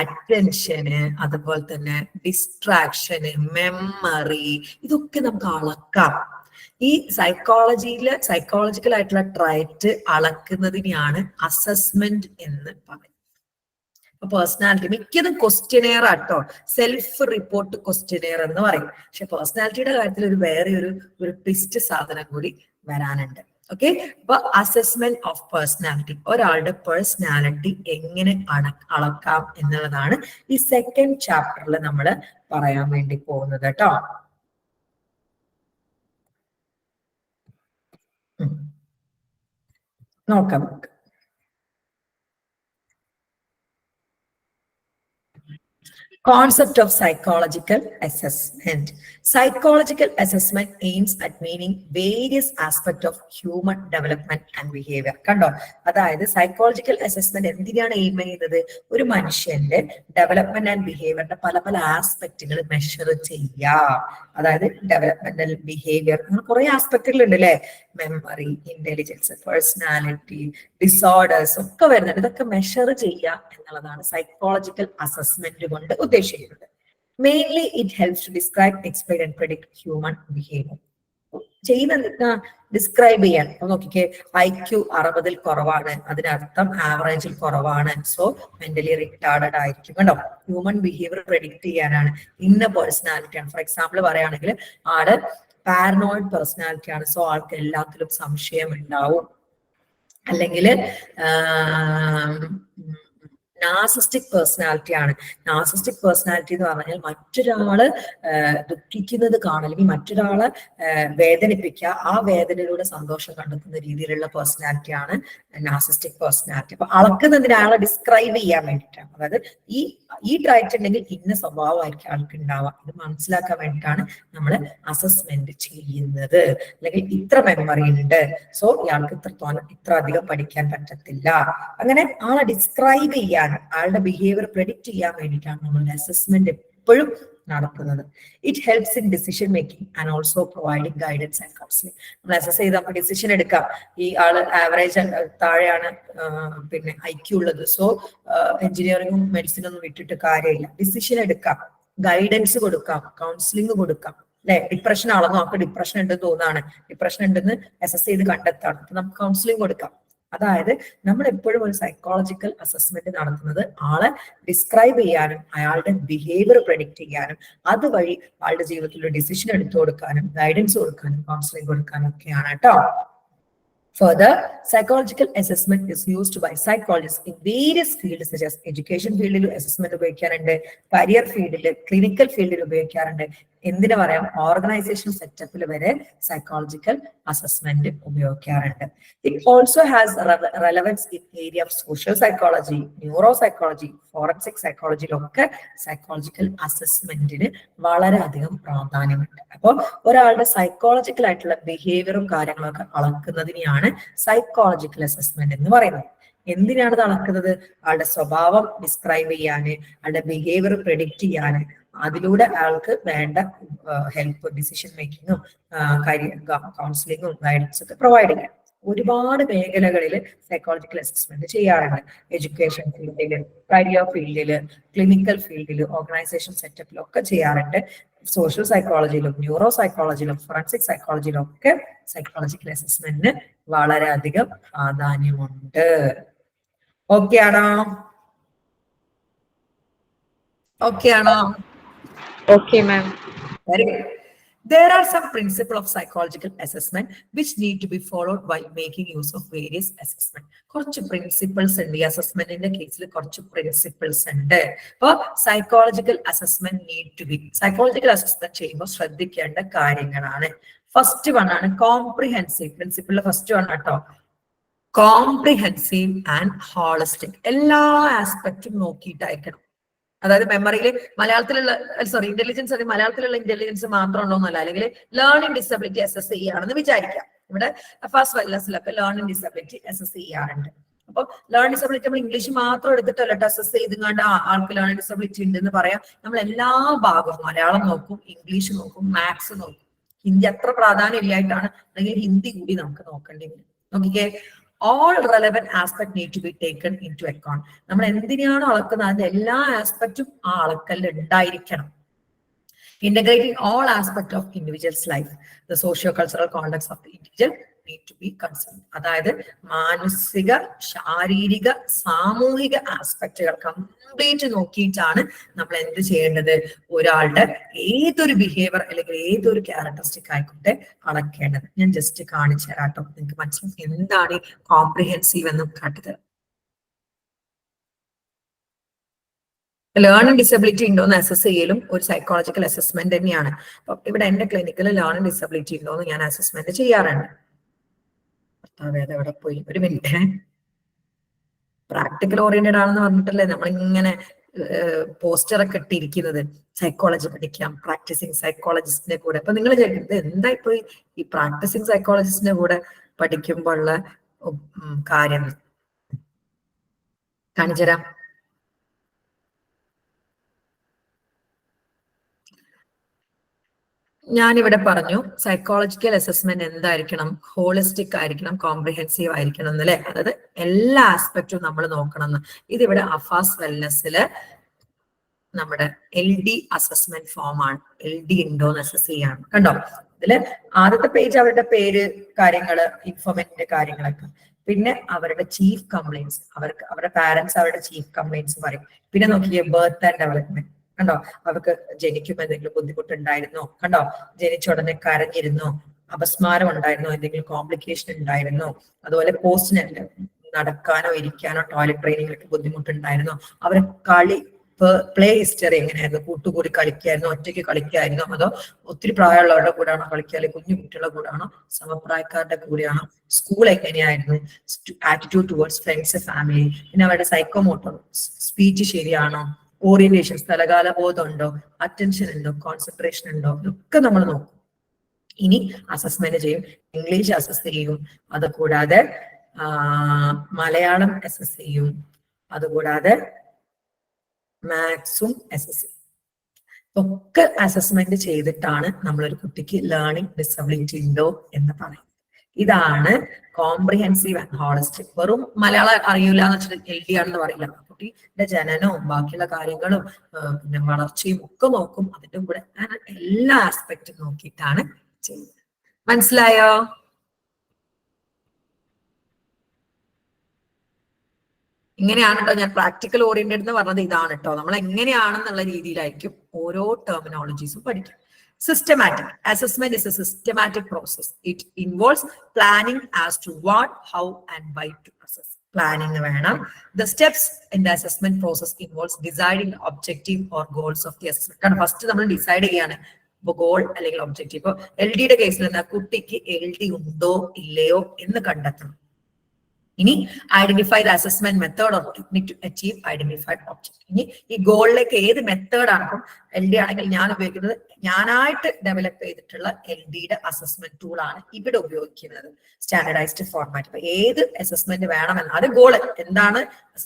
അറ്റൻഷന്, അതുപോലെ തന്നെ ഡിസ്ട്രാക്ഷന്, മെമ്മറി, ഇതൊക്കെ നമുക്ക് അളക്കാം. ഈ സൈക്കോളജിക്കൽ ആയിട്ടുള്ള ട്രൈറ്റ് അളക്കുന്നതിനെയാണ് അസസ്മെന്റ് എന്ന് പറയുന്നത്. പേഴ്സണാലിറ്റി മിക്കതും ക്വസ്റ്റ്യനെയർ ആട്ടോ, സെൽഫ് റിപ്പോർട്ട് ക്വസ്റ്റ്യനെയർ എന്ന് പറയും. പക്ഷെ പേഴ്സണാലിറ്റിയുടെ കാര്യത്തിൽ വേറെ ഒരു ട്വിസ്റ്റ് സാധനം കൂടി വരാനുണ്ട്. ഓക്കെ, അപ്പൊ അസസ്മെന്റ് ഓഫ് പേഴ്സണാലിറ്റി, ഒരാളുടെ പേഴ്സണാലിറ്റി എങ്ങനെ അളക്കാം എന്നുള്ളതാണ് ഈ സെക്കൻഡ് ചാപ്റ്ററിൽ നമ്മൾ പറയാൻ വേണ്ടി പോകുന്നത് കേട്ടോ. നോക്കാം നമുക്ക്. Concept of psychological assessment. Psychological assessment aims at meaning various aspects of human development and behavior. കണ്ടോ, അതായത് സൈക്കോളജിക്കൽ അസസ്മെന്റ് എന്തിനാണ് എയിം ചെയ്യുന്നത്? ഒരു മനുഷ്യന്റെ ഡെവലപ്മെന്റ് ആൻഡ് ബിഹേവിയറിന്റെ പല പല ആസ്പെക്റ്റുകൾ മെഷർ ചെയ്യാം. അതായത് ഡെവലപ്മെന്റൽ ബിഹേവിയർ കുറെ ആസ്പെക്റ്റുകൾ ഉണ്ട് അല്ലെ, മെമ്മറി, ഇന്റലിജൻസ്, പേഴ്സണാലിറ്റി, ഡിസോർഡേഴ്സ് ഒക്കെ വരുന്നുണ്ട്. ഇതൊക്കെ മെഷർ ചെയ്യാം എന്നുള്ളതാണ് സൈക്കോളജിക്കൽ അസസ്മെന്റ് കൊണ്ട് ഉദ്ദേശിക്കുന്നത്. Mainly it helps to describe, explain and predict human behaviour. ചെയ്യുന്ന ഡിസ്ക്രൈബ് ചെയ്യാൻ. അപ്പൊ നോക്കിക്കേ, IQ 60-ൽ കുറവാണ്, അതിനർത്ഥം ആവറേജിൽ കുറവാണ്, സോ മെന്റലി റിട്ടാർഡഡ് ആയിരിക്കും. കണ്ടോ, ഹ്യൂമൻ ബിഹേവിയർ പ്രെഡിക്ട് ചെയ്യാനാണ്. ഇന്ന പേഴ്സണാലിറ്റി ആണ്. ഫോർ എക്സാമ്പിൾ പറയുകയാണെങ്കിൽ ആള് പാരനോയിഡ് പേഴ്സണാലിറ്റി ആണ്, സോ ആൾക്ക് എല്ലാത്തിലും സംശയം ഉണ്ടാവും. അല്ലെങ്കിൽ നാർസിസ്റ്റിക് പേഴ്സണാലിറ്റി ആണ്. നാർസിസ്റ്റിക് പേഴ്സണാലിറ്റി എന്ന് പറഞ്ഞാൽ മറ്റൊരാള് ദുഃഖിക്കുന്നത് കാണുക, അല്ലെങ്കിൽ മറ്റൊരാളെ വേദനിപ്പിക്കുക, ആ വേദനയിലൂടെ സന്തോഷം കണ്ടെത്തുന്ന രീതിയിലുള്ള പേഴ്സണാലിറ്റി ആണ് നാർസിസ്റ്റിക് പേഴ്സണാലിറ്റി. അപ്പൊ അളക്കുന്നതിന് ആളെ ഡിസ്ക്രൈബ് ചെയ്യാൻ വേണ്ടിയിട്ടാണ്. അതായത് ഈ ട്രൈറ്റ് ഉണ്ടെങ്കിൽ ഇന്ന സ്വഭാവമായിരിക്കും ആൾക്ക് ഉണ്ടാവുക. ഇത് മനസ്സിലാക്കാൻ വേണ്ടിയിട്ടാണ് നമ്മൾ അസസ്മെന്റ് ചെയ്യുന്നത്. അല്ലെങ്കിൽ ഇത്ര മെമ്മറി ഉണ്ട്, സോ ഇയാൾക്ക് ഇത്ര അധികം പഠിക്കാൻ പറ്റത്തില്ല. അങ്ങനെ ആളെ ഡിസ്ക്രൈബ് ചെയ്യാൻ, ആളുടെ ബിഹേവിയർ പ്രെഡിക്റ്റ് ചെയ്യാൻ വേണ്ടിയിട്ടാണ് നമ്മൾ അസസ്മെന്റ് എപ്പോഴും നടത്തുന്നത്. It helps in decision making and also providing guidance and counselling. നമ്മൾ അസസ് ചെയ്ത് നമുക്ക് ഡിസിഷൻ എടുക്കാം. ഈ ആള് ആവറേജ് താഴെയാണ് പിന്നെ IQ ഉള്ളത്, സോ എഞ്ചിനീയറിംഗും മെഡിസിനൊന്നും വിട്ടിട്ട് കാര്യമില്ല. ഡിസിഷൻ എടുക്കാം, ഗൈഡൻസ് കൊടുക്കാം, കൗൺസിലിംഗ് കൊടുക്കാം. അല്ലെ? ഡിപ്രഷൻ ആണെന്നോ, നമുക്ക് ഡിപ്രഷൻ ഉണ്ടെന്ന് തോന്നുകയാണ്, ഡിപ്രഷൻ ഉണ്ടെന്ന് അസസ് ചെയ്ത് കണ്ടെത്താണ്, അപ്പൊ നമുക്ക് കൗൺസിലിംഗ് കൊടുക്കാം. അതായത് നമ്മൾ എപ്പോഴും ഒരു സൈക്കോളജിക്കൽ അസസ്മെന്റ് നടത്തുന്നത് ആളെ ഡിസ്ക്രൈബ് ചെയ്യാനും അയാളുടെ ബിഹേവിയർ പ്രെഡിക്റ്റ് ചെയ്യാനും അതുവഴി ആളുടെ ജീവിതത്തിൽ ഒരു ഡിസിഷൻ എടുത്തു കൊടുക്കാനും ഗൈഡൻസ് കൊടുക്കാനും കൗൺസിലിംഗ് കൊടുക്കാനും ഒക്കെയാണ് കേട്ടോ. Further, psychological assessment is used by psychologists in various fields such as education field assessment ഉപയോഗിക്കാറുണ്ട്, career field, clinical field ഉപയോഗിക്കാറുണ്ട്, എന്തിനു പറയാം ഓർഗനൈസേഷൻ സെറ്റപ്പിൽ വരെ സൈക്കോളജിക്കൽ അസസ്മെന്റ് ഉപയോഗിക്കാറുണ്ട്. It also has relevance in area of social psychology, neuro psychology, forensic സൈക്കോളജിയിലൊക്കെ psychological അസസ്മെന്റിന് വളരെയധികം പ്രാധാന്യമുണ്ട്. അപ്പോൾ ഒരാളുടെ സൈക്കോളജിക്കൽ ആയിട്ടുള്ള ബിഹേവിയറും കാര്യങ്ങളൊക്കെ അളക്കുന്നതിനെയാണ് സൈക്കോളജിക്കൽ അസസ്മെന്റ് എന്ന് പറയുന്നത്. എന്തിനാണ് ഇത് അളക്കുന്നത്? ആളുടെ സ്വഭാവം ഡിസ്ക്രൈബ് ചെയ്യാന്, ആളുടെ ബിഹേവിയർ പ്രെഡിക്റ്റ് ചെയ്യാന്, അതിലൂടെ അയാൾക്ക് വേണ്ട ഹെൽപ്പ്, ഡിസിഷൻ മേക്കിങ്ങും കൗൺസിലിങ്ങും ഗൈഡൻസ് ഒക്കെ പ്രൊവൈഡ് ചെയ്യാം. ഒരുപാട് മേഖലകളിൽ സൈക്കോളജിക്കൽ അസസ്മെന്റ് ചെയ്യാറുണ്ട്. എഡ്യൂക്കേഷൻ ഫീൽഡില്, കരിയർ ഫീൽഡില്, ക്ലിനിക്കൽ ഫീൽഡില്, ഓർഗനൈസേഷൻ സെറ്റപ്പിലും ഒക്കെ ചെയ്യാറുണ്ട്. സോഷ്യൽ സൈക്കോളജിയിലും ന്യൂറോ സൈക്കോളജിയിലും ഫോറൻസിക് സൈക്കോളജിയിലും ഒക്കെ സൈക്കോളജിക്കൽ അസസ്മെന്റിന് വളരെയധികം പ്രാധാന്യമുണ്ട്. ഓക്കെ ആണോ? ഓക്കെ ആണോ? Okay, ma'am. Very good. There are some principles of psychological assessment which need to be followed while making use of various assessment. കുറച്ച് principles ഉണ്ട് ഈ അസസ്മെന്റിന്റെ കേസിൽ, കുറച്ച് പ്രിൻസിപ്പിൾസ് ഉണ്ട്. അപ്പൊ psychological assessment need to be, psychological assessment ചെയ്യുമ്പോൾ ശ്രദ്ധിക്കേണ്ട കാര്യങ്ങളാണ്. ഫസ്റ്റ് വൺ ആണ് കോംപ്രിഹെൻസീവ്. പ്രിൻസിപ്പിളിലെ ഫസ്റ്റ് വൺ കേട്ടോ, കോംപ്രിഹെൻസീവ് ആൻഡ് ഹോളിസ്റ്റിക്. എല്ലാ ആസ്പെക്റ്റും നോക്കിയിട്ടായിരിക്കണം. അതായത് മെമ്മറിയിൽ മലയാളത്തിലുള്ള ഇന്റലിജൻസ് അത് മലയാളത്തിലുള്ള ഇന്റലിജൻസ് മാത്രം ഉണ്ടോന്നല്ല, അല്ലെങ്കിൽ ലേണിംഗ് ഡിസബിലിറ്റി അസസ് ചെയ്യാണെന്ന് വിചാരിക്കാം. ഇവിടെ ഫസ്റ്റ് വെൽനസിലൊക്കെ ലേണിംഗ് ഡിസബിലിറ്റി അസസ് ചെയ്യാറുണ്ട്. അപ്പൊ ലേണിംഗ് ഡിസബിലിറ്റി നമ്മൾ ഇംഗ്ലീഷ് മാത്രം എടുത്തിട്ടല്ല അസസ് ചെയ്തുകൊണ്ട് ആൾക്ക് ലേണിംഗ് ഡിസബിലിറ്റി ഉണ്ട് എന്ന് പറയാം. നമ്മൾ എല്ലാ ഭാഗവും മലയാളം നോക്കും, ഇംഗ്ലീഷ് നോക്കും, മാത്സ് നോക്കും. ഹിന്ദി അത്ര പ്രാധാന്യം ഇല്ലായിട്ടാണ്, അല്ലെങ്കിൽ ഹിന്ദി കൂടി നമുക്ക് നോക്കേണ്ടി വരും. നോക്കിക്കേ, all relevant aspect need to be taken into account. നമ്മൾ എന്തിനാണ് അളക്കുന്നത് അതിന്റെ എല്ലാ ആസ്പെക്റ്റും ആ അളക്കലിൽ ഉണ്ടായിരിക്കണം. Integrating all aspects of individual's life, the socio-cultural context of the individual need to be considered. അതായത് മാനസിക, ശാരീരിക, സാമൂഹിക ആസ്പെക്റ്റുകൾ കംപ്ലീറ്റ് നോക്കിയിട്ടാണ് നമ്മൾ എന്ത് ചെയ്യേണ്ടത്, ഒരാളുടെ ഏതൊരു ബിഹേവിയർ അല്ലെങ്കിൽ ഏതൊരു ക്യാരക്ടറിസ്റ്റിക് ആയിക്കോട്ടെ അളക്കേണ്ടത്. ഞാൻ ജസ്റ്റ് കാണിച്ചു തരാം കേട്ടോ, നിങ്ങൾക്ക് മനസ്സിലാക്കി എന്താണ് കോംപ്രിഹെൻസീവ് എന്നും കാട്ടുതരാം. ലേണിംഗ് ഡിസബിലിറ്റി ഉണ്ടോന്ന് അസസ് ചെയ്യലും ഒരു സൈക്കോളജിക്കൽ അസസ്മെന്റ് തന്നെയാണ്. അപ്പൊ ഇവിടെ എന്റെ ക്ലിനിക്കിൽ ലേണിംഗ് ഡിസബിലിറ്റി ഉണ്ടോന്ന് ഞാൻ അസസ്മെന്റ് ചെയ്യാറുണ്ട്. എവിടെ പോയി, ഒരു മിനിറ്റ്. പ്രാക്ടിക്കൽ ഓറിയന്റഡ് ആണെന്ന് പറഞ്ഞിട്ടല്ലേ നമ്മളിങ്ങനെ പോസ്റ്ററൊക്കെ ഇട്ടിരിക്കുന്നത്. സൈക്കോളജി പഠിക്കാം പ്രാക്ടീസിങ് സൈക്കോളജിസ്റ്റിന്റെ കൂടെ. അപ്പൊ നിങ്ങൾ ചോദിക്കുന്നത് എന്താ ഇപ്പൊ ഈ പ്രാക്ടീസിങ് സൈക്കോളജിസ്റ്റിന്റെ കൂടെ പഠിക്കുമ്പോഴുള്ള കാര്യം കാണിച്ചുതരാം. ഞാനിവിടെ പറഞ്ഞു സൈക്കോളജിക്കൽ അസസ്മെന്റ് എന്തായിരിക്കണം, ഹോളിസ്റ്റിക് ആയിരിക്കണം, കോംപ്രിഹെൻസീവ് ആയിരിക്കണം എന്നല്ലേ. അതായത് എല്ലാ ആസ്പെക്റ്റും നമ്മൾ നോക്കണം എന്ന്. ഇതിവിടെ അഫാസ് വെൽനെസ്സില് നമ്മുടെ LD അസസ്മെന്റ് ഫോം ആണ്. LD ഉണ്ടോന്ന് അസസ് ചെയ്യാണ്. കണ്ടോ, ഇതില് ആദ്യത്തെ പേജ് അവരുടെ പേര്, കാര്യങ്ങള്, ഇൻഫോർമേറ്റിന്റെ കാര്യങ്ങളൊക്കെ, പിന്നെ അവരുടെ ചീഫ് കംപ്ലൈൻറ്റ്സ്, അവരുടെ പാരന്റ്സ് അവരുടെ ചീഫ് കംപ്ലൈൻറ്റ്സ് പറയും. പിന്നെ നോക്കിയേ ബർത്ത് ആൻഡ് ഡെവലപ്മെന്റ്. കണ്ടോ, അവർക്ക് ജനിക്കുമ്പോൾ എന്തെങ്കിലും ബുദ്ധിമുട്ടുണ്ടായിരുന്നോ, കണ്ടോ, ജനിച്ച ഉടനെ കരഞ്ഞിരുന്നോ, അപസ്മാരം ഉണ്ടായിരുന്നോ, എന്തെങ്കിലും കോംപ്ലിക്കേഷൻ ഉണ്ടായിരുന്നോ, അതുപോലെ പോസ്റ്റിന് നടക്കാനോ ഇരിക്കാനോ ടോയ്ലറ്റ് ട്രെയിനിങ്ങിലൊക്കെ ബുദ്ധിമുട്ടുണ്ടായിരുന്നോ, അവരെ കളി പ്ലേ ഹിസ്റ്ററി എങ്ങനെയായിരുന്നു, കൂട്ടുകൂടി കളിക്കായിരുന്നോ, ഒറ്റയ്ക്ക് കളിക്കായിരുന്നോ, അതോ ഒത്തിരി പ്രായമുള്ളവരുടെ കൂടെയാണോ കളിക്കുക, അല്ലെങ്കിൽ കുഞ്ഞു കുട്ടികളുടെ കൂടെയാണോ, സമപ്രായക്കാരുടെ കൂടെയാണോ, സ്കൂൾ എങ്ങനെയായിരുന്നു, ആറ്റിറ്റ്യൂഡ് ടുവേർഡ്സ് ഫ്രണ്ട്സ്, ഫാമിലി, പിന്നെ അവരുടെ സൈക്കോമോട്ടോർ സ്പീച്ച് ശരിയാണോ, ഓറിയന്റേഷൻ, സ്ഥലകാല ബോധം ഉണ്ടോ, അറ്റൻഷൻ ഉണ്ടോ, കോൺസെൻട്രേഷൻ ഉണ്ടോ, ഇതൊക്കെ നമ്മൾ നോക്കും. ഇനി അസസ്മെന്റ് ചെയ്യും, ഇംഗ്ലീഷ് അസസ് ചെയ്യും, അതുകൂടാതെ മലയാളം അസസ് ചെയ്യും, അതുകൂടാതെ മാത്സും അസസ് ചെയ്യും. ഒക്കെ അസസ്മെന്റ് ചെയ്തിട്ടാണ് നമ്മളൊരു കുട്ടിക്ക് ലേണിംഗ് ഡിസബിലിറ്റി ഉണ്ടോ എന്ന് പറയുന്നത്. ഇതാണ് കോംപ്രിഹെൻസീവ് ആൻഡ് ഹോളിസ്റ്റിക്. വെറും മലയാളം അറിയില്ല എന്ന് വെച്ചിട്ട് LD ആണെന്ന് പറയില്ല. കുട്ടിയുടെ ജനനവും ബാക്കിയുള്ള കാര്യങ്ങളും പിന്നെ വളർച്ചയും ഒക്കെ നോക്കും. അതിന്റെ കൂടെ എല്ലാ ആസ്പെക്റ്റും നോക്കിയിട്ടാണ് ചെയ്യുന്നത്. മനസ്സിലായോ? ഇങ്ങനെയാണ് കേട്ടോ ഞാൻ പ്രാക്ടിക്കൽ ഓറിയന്റഡ് എന്ന് പറഞ്ഞത്. ഇതാണ് കേട്ടോ, നമ്മൾ എങ്ങനെയാണെന്നുള്ള രീതിയിലായിരിക്കും ഓരോ ടെർമിനോളജീസും പഠിക്കും. Systematic assessment is a systematic process. It involves planning as to what, how, and why to assess. Planning വേണം. The steps in the assessment process involves deciding the objective or goals of the assessment. കാരണം first നമ്മൾ decide ചെയ്യാണ് goal അല്ലെങ്കിൽ objective. ഇപ്പൊ LDയുടെ കേസിൽ എന്താ, കുട്ടിക്ക് LD ഉണ്ടോ ഇല്ലയോ എന്ന് കണ്ടെത്തണം. ഇനി identify the assessment method or technique to achieve identified object. ഇനി ഈ ഗോളിലേക്ക് ഏത് മെത്തേഡാണ്, ഇപ്പം LD ആണെങ്കിൽ ഞാൻ ഉപയോഗിക്കുന്നത് ഞാനായിട്ട് ഡെവലപ്പ് ചെയ്തിട്ടുള്ള LDയുടെ അസസ്മെന്റ് ടൂൾ ആണ് ഇവിടെ ഉപയോഗിക്കുന്നത്, സ്റ്റാൻഡർഡൈസ്ഡ് ഫോർമാറ്റ്. അപ്പൊ ഏത് അസസ്മെന്റ് വേണമെന്ന് അത് ഗോള് എന്താണ്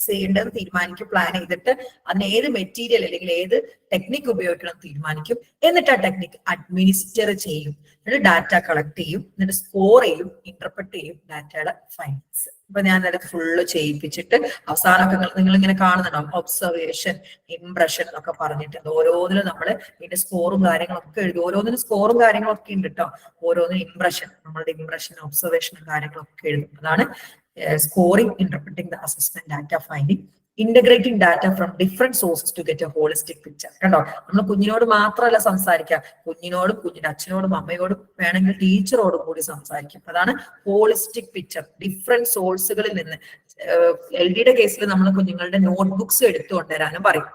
ചെയ്യേണ്ടത് തീരുമാനിക്കും, പ്ലാൻ ചെയ്തിട്ട് അതിന് ഏത് മെറ്റീരിയൽ അല്ലെങ്കിൽ ഏത് ടെക്നിക് ഉപയോഗിക്കണം തീരുമാനിക്കും. എന്നിട്ട് ആ ടെക്നിക് അഡ്മിനിസ്റ്റർ ചെയ്യും, എന്നിട്ട് ഡാറ്റ കളക്ട് ചെയ്യും, എന്നിട്ട് സ്കോർ ചെയ്യും, ഇന്റർപ്രറ്റ് ചെയ്യും ഡാറ്റയുടെ ഫൈൻഡ്സ്. ഇപ്പൊ ഞാൻ അത് ഫുള്ള് ചെയ്യിപ്പിച്ചിട്ട് അവസാനമൊക്കെ നിങ്ങൾ ഇങ്ങനെ കാണുന്നുണ്ടാവും ഒബ്സർവേഷൻ, ഇംപ്രഷൻ എന്നൊക്കെ പറഞ്ഞിട്ട്. അത് ഓരോന്നിനും നമ്മള് ഇതിന്റെ സ്കോറും കാര്യങ്ങളൊക്കെ എഴുതി, ഓരോന്നിനും സ്കോറും കാര്യങ്ങളൊക്കെ ഉണ്ട് കേട്ടോ. ഓരോന്നിനും ഇംപ്രഷൻ, നമ്മളുടെ ഇംപ്രഷൻ, ഒബ്സർവേഷനും കാര്യങ്ങളൊക്കെ എഴുതും. അതാണ് scoring, interpreting the assessment, data finding, integrating data from different sources to get a holistic picture. കണ്ടോ, നമ്മൾ കുഞ്ഞിനോട് മാത്രമല്ല സംസാരിക്കുക, കുഞ്ഞിനോടും കുഞ്ഞിന്റെ അച്ഛനോടും അമ്മയോടും വേണമെങ്കിൽ ടീച്ചറോടും കൂടി സംസാരിക്കും. അതാണ് ഹോളിസ്റ്റിക് പിക്ചർ. ഡിഫറെന്റ് സോഴ്സുകളിൽ നിന്ന് LDയുടെ കേസിൽ നമ്മൾ കുഞ്ഞുങ്ങളുടെ നോട്ട്ബുക്സ് എടുത്തു കൊണ്ടുവരാനും പറയും.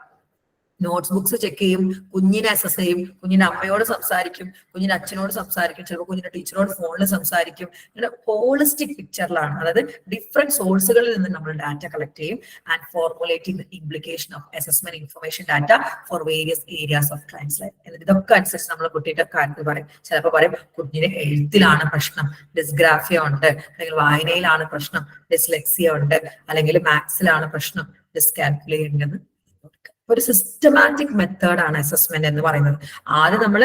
നോട്ട്സ് ബുക്സ് ചെക്ക് ചെയ്യും, കുഞ്ഞിനെ അസസ് ചെയ്യും, കുഞ്ഞിന്റെ അമ്മയോട് സംസാരിക്കും, കുഞ്ഞിന്റെ അച്ഛനോട് സംസാരിക്കും, ചിലപ്പോൾ കുഞ്ഞിന്റെ ടീച്ചറോട് ഫോണിൽ സംസാരിക്കും. ഇങ്ങനെ ഹോളിസ്റ്റിക് പിക്ചറിലാണ്, അതായത് ഡിഫറെന്റ് സോഴ്സുകളിൽ നിന്ന് നമ്മൾ ഡാറ്റ കളക്ട് ചെയ്യും. And formulating the implication of assessment information data for various areas of clients life. എന്നിട്ട് ഇതൊക്കെ അനുസരിച്ച് നമ്മൾ കുട്ടിയുടെ കാര്യത്തിൽ പറയും. ചിലപ്പോൾ പറയും കുഞ്ഞിന് എഴുത്തിലാണ് പ്രശ്നം, ഡിസ്ഗ്രാഫിയ ഉണ്ട്, അല്ലെങ്കിൽ വായനയിലാണ് പ്രശ്നം, ഡിസ്ലെക്സിയ ഉണ്ട്, അല്ലെങ്കിൽ മാത്സിലാണ് പ്രശ്നം, ഡിസ്കാൽക്കുലേറ്റ് ഉണ്ടെന്ന്. ഒരു സിസ്റ്റമാറ്റിക് മെത്തേഡാണ് അസസ്മെന്റ് എന്ന് പറയുന്നത്. ആദ്യം നമ്മൾ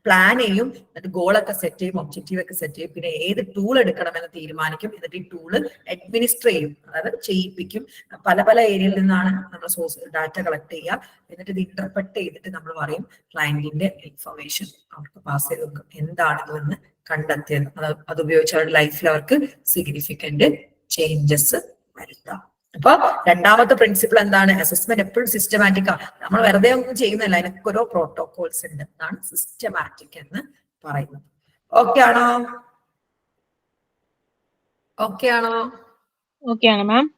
പ്ലാൻ ചെയ്യും, എന്നിട്ട് ഗോളൊക്കെ സെറ്റ് ചെയ്യും, ഒബ്ജക്റ്റീവ് ഒക്കെ സെറ്റ് ചെയ്യും, പിന്നെ ഏത് ടൂൾ എടുക്കണമെന്ന് തീരുമാനിക്കും, എന്നിട്ട് ഈ ടൂള് അഡ്മിനിസ്റ്റർ ചെയ്യും, അതായത് ചെയ്യിപ്പിക്കും. പല പല ഏരിയയിൽ നിന്നാണ് നമ്മൾ സോഴ്സ് ഡാറ്റ കളക്ട് ചെയ്യുക, എന്നിട്ട് ഇത് ഇന്റർപ്രറ്റ് ചെയ്തിട്ട് നമ്മൾ പറയും ക്ലയന്റിന്റെ ഇൻഫർമേഷൻ അവർക്ക് പാസ് ചെയ്ത് കൊടുക്കും, എന്താണ് ഇതെന്ന് കണ്ടെത്തിയത്. അത് ഉപയോഗിച്ച് അവരുടെ ലൈഫിൽ അവർക്ക് സിഗ്നിഫിക്കന്റ് ചേഞ്ചസ് വരുത്താം. അപ്പൊ രണ്ടാമത്തെ പ്രിൻസിപ്പിൾ എന്താണ്, അസസ്മെന്റ് എപ്പോഴും സിസ്റ്റമാറ്റിക് ആണ്. നമ്മൾ വെറുതെ ഒന്നും ചെയ്യുന്നില്ല, അതിനൊക്കെ ഓരോ പ്രോട്ടോകോൾസ് ഉണ്ട്. അതാണ് സിസ്റ്റമാറ്റിക് എന്ന് പറയുന്നത്. ഓക്കെ ആണോ? ഓക്കെ ആണോ? ഓക്കെ ആണ് മാം.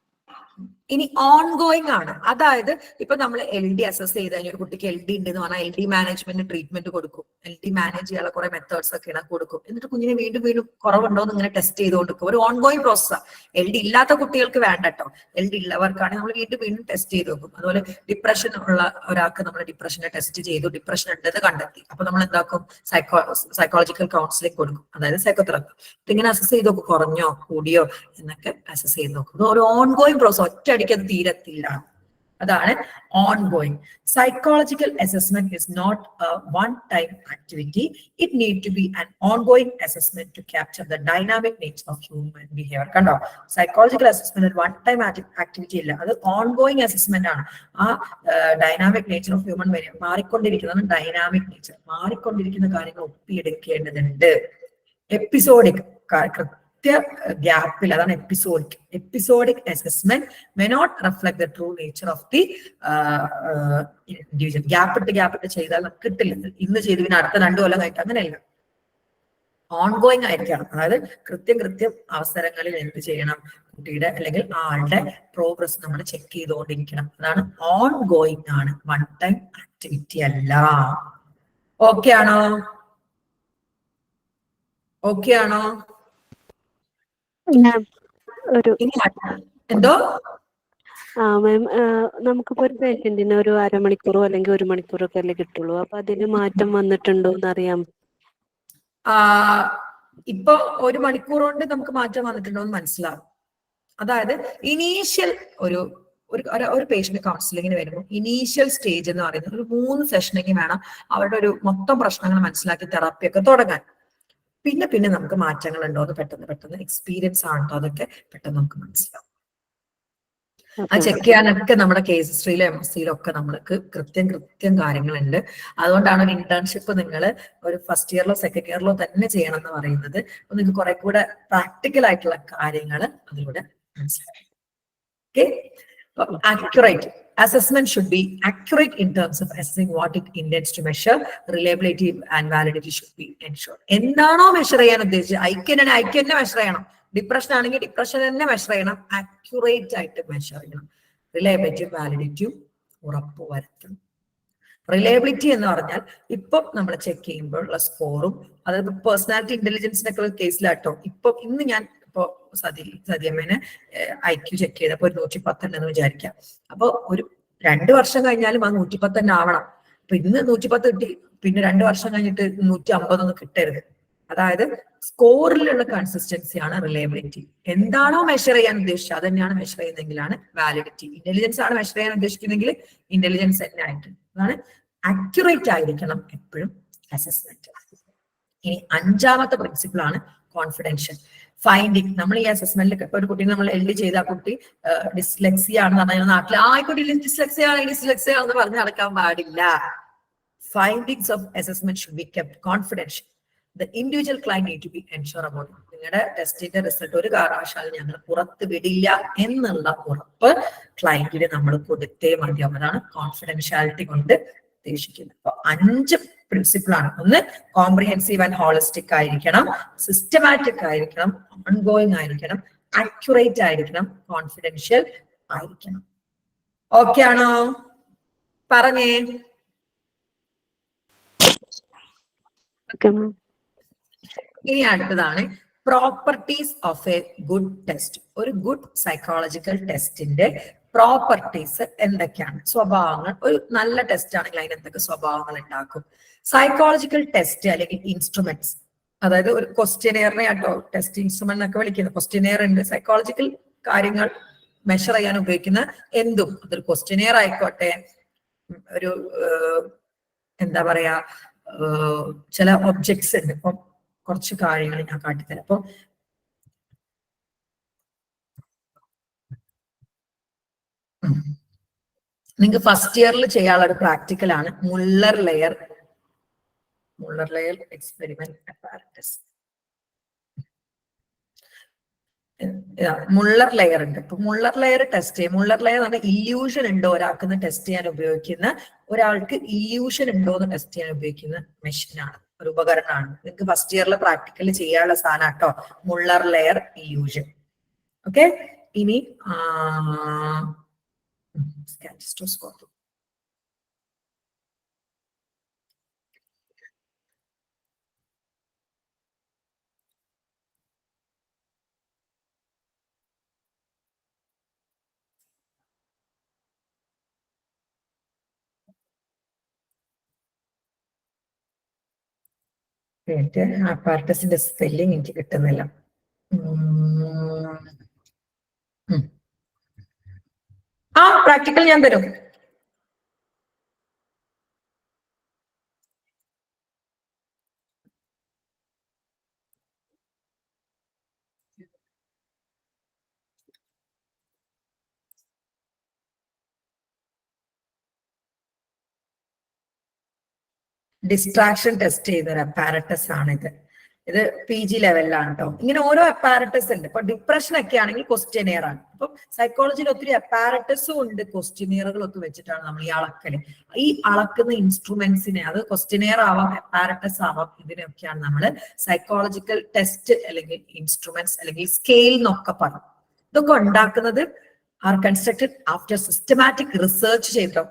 ഇനി ഓൺ ഗോയിങ് ആണ്. അതായത് ഇപ്പൊ നമ്മൾ LD അസസ് ചെയ്ത് കഴിഞ്ഞ ഒരു കുട്ടിക്ക് LD ഉണ്ട് എന്ന് പറഞ്ഞാൽ LD മാനേജ്മെന്റ് ട്രീറ്റ്മെന്റ് കൊടുക്കും, LD മാനേജ് ചെയ്യാനുള്ള കുറെ മെത്തേഡ്സ് ഒക്കെ കൊടുക്കും. എന്നിട്ട് കുഞ്ഞിനെ വീണ്ടും വീണ്ടും കുറവുണ്ടോ എന്ന് ഇങ്ങനെ ടെസ്റ്റ് ചെയ്തുകൊണ്ടിരിക്കും. ഒരു ഓൺ ഗോയിങ് പ്രോസസ്സാണ്. LD ഇല്ലാത്ത കുട്ടികൾക്ക് വേണ്ട കേട്ടോ, LD ഉള്ളവർക്കാണെങ്കിൽ നമ്മൾ വീണ്ടും വീണ്ടും ടെസ്റ്റ് ചെയ്ത് നോക്കും. അതുപോലെ ഡിപ്രഷൻ ഉള്ള ഒരാൾക്ക് നമ്മൾ ഡിപ്രഷനെ ടെസ്റ്റ് ചെയ്തു, ഡിപ്രഷൻ ഉണ്ടെന്ന് കണ്ടെത്തി. അപ്പൊ നമ്മൾ എന്താക്കും, സൈക്കോളജിക്കൽ കൗൺസിലിംഗ് കൊടുക്കും, അതായത് സൈക്കോതെറാപ്പി. ഇങ്ങനെ അസസ് ചെയ്ത് നോക്കും, കുറഞ്ഞോ കൂടിയോ എന്നൊക്കെ അസസ് ചെയ്ത് നോക്കും. ഒരു ഓൺ ഗോയിങ് പ്രോസസ്, ഒറ്റയടിക്ക് അത് തീരത്തില്ല. അതാണ് on going. Psychological assessment is not a one time activity. It need to be an ongoing assessment to capture the dynamic nature of human behaviour. കണ്ടോ, സൈക്കോളജിക്കൽ അസസ്മെന്റ് ഒരു one time activity ഇല്ല, അത് ongoing assessment ആണ്. ആ dynamic nature of human behaviour മാറിക്കൊണ്ടിരിക്കുന്നതാണ് dynamic nature. മാറിക്കൊണ്ടിരിക്കുന്ന കാര്യങ്ങൾ ഒപ്പിയെടുക്കേണ്ടതുണ്ട്. എപ്പിസോഡിക് ഗ്യാപ്പിൽ, അതാണ് episodic assessment may not reflect the true nature of the individual. ഗ്യാപ്പിട്ട് ചെയ്താൽ നമുക്ക് കിട്ടില്ല. ഇന്ന് ചെയ്ത് പിന്നെ അടുത്ത 2 കൊല്ലം കഴിഞ്ഞിട്ട് അങ്ങനെയല്ല, ഓൺഗോയിങ് ആയിരിക്കണം. അതായത് കൃത്യം അവസരങ്ങളിൽ എന്ത് ചെയ്യണം, കുട്ടിയുടെ അല്ലെങ്കിൽ ആളുടെ പ്രോഗ്രസ് നമ്മൾ ചെക്ക് ചെയ്തുകൊണ്ടിരിക്കണം. അതാണ് ഓൺ ഗോയിങ് ആണ്, വൺ ടൈം ആക്ടിവിറ്റി അല്ല. ഓക്കെ ആണോ? ഓക്കെ ആണോ? എന്തോ മാം, നമുക്കിപ്പോ ഒരു പേഷ്യന്റിന് ഒരു അരമണിക്കൂറോ അല്ലെങ്കിൽ 1 മണിക്കൂറോ ഒക്കെ അല്ലേ കിട്ടുള്ളൂ. അപ്പൊ അതിന് മാറ്റം വന്നിട്ടുണ്ടോ എന്ന് അറിയാം. ഇപ്പൊ 1 മണിക്കൂർ കൊണ്ട് നമുക്ക് മാറ്റം വന്നിട്ടുണ്ടോ എന്ന് മനസ്സിലാവും. അതായത് ഇനീഷ്യൽ ഒരു പേഷ്യന്റ് കൗൺസിലിങ്ങിന് വരുമ്പോൾ ഇനീഷ്യൽ സ്റ്റേജ് എന്ന് പറയുന്നത് ഒരു 3 സെഷനെങ്കിൽ വേണം അവരുടെ ഒരു മൊത്തം പ്രശ്നങ്ങൾ മനസ്സിലാക്കി തെറാപ്പിയൊക്കെ തുടങ്ങാൻ. പിന്നെ പിന്നെ നമുക്ക് മാറ്റങ്ങൾ ഉണ്ടോ എന്ന് പെട്ടെന്ന് എക്സ്പീരിയൻസ് ആണോ അതൊക്കെ പെട്ടെന്ന് നമുക്ക് മനസ്സിലാവും. അത് ചെക്ക് ചെയ്യാനൊക്കെ നമ്മുടെ കേസ് ഹിസ്റ്ററിയിലും MSc ഒക്കെ നമ്മൾക്ക് കൃത്യം കാര്യങ്ങളുണ്ട്. അതുകൊണ്ടാണ് ഒരു ഇന്റേൺഷിപ്പ് നിങ്ങൾ ഒരു ഫസ്റ്റ് ഇയറിലോ സെക്കൻഡ് ഇയറിലോ തന്നെ ചെയ്യണം എന്ന് പറയുന്നത്. അപ്പൊ നിങ്ങൾക്ക് കുറെ കൂടെ പ്രാക്ടിക്കൽ ആയിട്ടുള്ള കാര്യങ്ങൾ അതിലൂടെ മനസ്സിലാക്കും. Okay, accurate assessment should be accurate in terms of assessing what it intends to measure. Reliability and validity should be ensured. എന്താണോ മെഷർ ചെയ്യാൻ ഉദ്ദേശിച്ചത് ഐക്യ തന്നെ മെഷർ ചെയ്യണം. ഡിപ്രഷൻ ആണെങ്കിൽ ഡിപ്രഷൻ തന്നെ മെഷർ ചെയ്യണം. ആക്യുറേറ്റ് ആയിട്ട് മെഷർ ചെയ്യണം. റിലയബിലിറ്റിയും വാലിഡിറ്റിയും ഉറപ്പുവരുത്തണം. റിലയബിലിറ്റി എന്ന് പറഞ്ഞാൽ ഇപ്പൊ നമ്മൾ ചെക്ക് ചെയ്യുമ്പോൾ ഉള്ള സ്കോറും, അതായത് പേഴ്സണാലിറ്റി ഇന്റലിജൻസിനൊക്കെ കേസിലാട്ടോ. ഇന്ന് ഞാൻ ഇപ്പോ സതിയമ്മേനെ IQ ചെക്ക് ചെയ്തപ്പോ 110 ഉണ്ടെന്ന് വിചാരിക്കാം. അപ്പൊ ഒരു 2 വർഷം കഴിഞ്ഞാലും ആ 110 തന്നെ ആവണം. അപ്പൊ ഇന്ന് 110 കിട്ടി, പിന്നെ 2 വർഷം കഴിഞ്ഞിട്ട് 150 ഒന്നും കിട്ടരുത്. അതായത് സ്കോറിലുള്ള കൺസിസ്റ്റൻസിയാണ് റിലയബിലിറ്റി. എന്താണോ മെഷർ ചെയ്യാൻ ഉദ്ദേശിച്ചത് അത് തന്നെയാണ് മെഷർ ചെയ്യുന്നതെങ്കിലാണ് വാലിഡിറ്റി. ഇന്റലിജൻസ് ആണ് മെഷർ ചെയ്യാൻ ഉദ്ദേശിക്കുന്നെങ്കിൽ ഇന്റലിജൻസ് തന്നെ ആയിട്ട് അതാണ് അക്യുറേറ്റ് ആയിരിക്കണം എപ്പോഴും അസസ്മെന്റ്. ഇനി 5ാമത്തെ പ്രിൻസിപ്പിൾ ആണ് കോൺഫിഡൻഷ്യൽ ഫൈൻഡിങ്. നമ്മൾ ഈ അസസ്മെന്റിൽ ഇപ്പൊ ഒരു കുട്ടി നമ്മൾ LD ചെയ്ത ആ കുട്ടി ഡിസ്ലെക്സിയ ആണെന്ന് പറഞ്ഞാൽ നാട്ടിൽ ആ കുട്ടി ഡിസ്ലെക്സിയ ആണെന്ന് പറഞ്ഞ് നടക്കാൻ പാടില്ല. Findings of assessment should be kept confidential. The individual client need to be ensured about it. നിങ്ങളുടെ ടെസ്റ്റിന്റെ റിസൾട്ട് ഒരു കാരണവശാലും ഞങ്ങൾ പുറത്ത് വിടില്ല എന്നുള്ള ഉറപ്പ് ക്ലയന്റിന് നമ്മൾ കൊടുത്തേ മതിയാവും. അതാണ് കോൺഫിഡൻഷ്യാലിറ്റി കൊണ്ട് ഉദ്ദേശിക്കുന്നത്. അപ്പൊ 5 പ്രിൻസിപ്പിൾ ആണ്. ഒന്ന്, കോംപ്രിഹെൻസീവ് ആൻഡ് ഹോളിസ്റ്റിക് ആയിരിക്കണം, സിസ്റ്റമാറ്റിക് ആയിരിക്കണം, ഓൺഗോയിങ് ആയിരിക്കണം, അക്യുറേറ്റ് ആയിരിക്കണം, കോൺഫിഡൻഷ്യൽ ആയിരിക്കണം. ഓക്കെ ആണോ? പറഞ്ഞേ. ഇനി അടുത്തതാണ് properties of A good test. ഒരു ഗുഡ് സൈക്കോളജിക്കൽ ടെസ്റ്റിന്റെ പ്രോപ്പർട്ടീസ് എന്തൊക്കെയാണ്? സ്വഭാവങ്ങൾ. ഒരു നല്ല ടെസ്റ്റ് ആണെങ്കിൽ അതിന് എന്തൊക്കെ സ്വഭാവങ്ങൾ ഉണ്ടാക്കും? സൈക്കോളജിക്കൽ ടെസ്റ്റ് അല്ലെങ്കിൽ ഇൻസ്ട്രുമെന്റ്സ്, അതായത് ഒരു ക്വസ്റ്റ്യനെയറിനെ ആട്ടോ ടെസ്റ്റ് ഇൻസ്ട്രുമെന്റ് എന്നൊക്കെ വിളിക്കുന്നത്. ക്വസ്റ്റ്യനെയർ ഉണ്ട്, സൈക്കോളജിക്കൽ കാര്യങ്ങൾ മെഷർ ചെയ്യാൻ ഉപയോഗിക്കുന്ന എന്തും, അതൊരു ക്വസ്റ്റ്യനെയർ ആയിക്കോട്ടെ, ഒരു എന്താ പറയാ ചില ഒബ്ജക്ട്സ് ഉണ്ട്. ഇപ്പം കുറച്ച് കാര്യങ്ങൾ ഞാൻ കാട്ടിത്തരാം. അപ്പൊ നിങ്ങൾക്ക് ഫസ്റ്റ് ഇയറിൽ ചെയ്യാനുള്ള ഒരു പ്രാക്ടിക്കൽ ആണ് Muller layer experiment apparatus. Muller layer ഉണ്ട്. ഇപ്പൊ മുള്ളർ ലെയർ ടെസ്റ്റ് ചെയ്യും. മുള്ളർ ലെയർ എന്ന് പറഞ്ഞാൽ ഇല്യൂഷൻ ഉണ്ടോ ഒരാൾക്ക് ടെസ്റ്റ് ചെയ്യാൻ ഉപയോഗിക്കുന്ന, ഒരാൾക്ക് ഇല്യൂഷൻ ഉണ്ടോ എന്ന് ടെസ്റ്റ് ചെയ്യാൻ ഉപയോഗിക്കുന്ന മെഷീനാണ്, ഒരു ഉപകരണമാണ്. നിങ്ങൾക്ക് ഫസ്റ്റ് ഇയറിൽ പ്രാക്ടിക്കൽ ചെയ്യാനുള്ള സാധനം കേട്ടോ മുള്ളർ ലെയർ ഇല്യൂഷൻ. ഓക്കെ, ഇനി സ്കാറ്റോസ്കോപ്പ്. അപ്പാരറ്റസിന്റെ സ്പെല്ലിംഗ് എനിക്ക് കിട്ടുന്നില്ല. പ്രാക്ടിക്കൽ ഞാൻ തരും. ഡിസ്ട്രാക്ഷൻ ടെസ്റ്റ് ചെയ്ത ഒരു അപ്പാരറ്റസ് ആണിത്. ഇത് PG ലെവലിലാണ് കേട്ടോ. ഇങ്ങനെ ഓരോ അപ്പാരറ്റസ് ഉണ്ട്. ഇപ്പൊ ഡിപ്രഷൻ ഒക്കെ ആണെങ്കിൽ ക്വസ്റ്റ്യനെയർ ആണ്. അപ്പം സൈക്കോളജിയിൽ ഒത്തിരി അപ്പാരറ്റസും ഉണ്ട്, ക്വസ്റ്റ്യനെയറുകളൊക്കെ വെച്ചിട്ടാണ് നമ്മൾ ഈ അളക്കല്. ഈ അളക്കുന്ന ഇൻസ്ട്രുമെന്റ്സിനെ, അത് ക്വസ്റ്റ്യനെയർ ആവാം, അപ്പാരറ്റസ് ആവാം, ഇതിനൊക്കെയാണ് നമ്മൾ സൈക്കോളജിക്കൽ ടെസ്റ്റ് അല്ലെങ്കിൽ ഇൻസ്ട്രുമെന്റ്സ് അല്ലെങ്കിൽ സ്കെയിൽ എന്നൊക്കെ പറയും. ഇതൊക്കെ ഉണ്ടാക്കുന്നത് R constructed after systematic research ചെയ്തോ.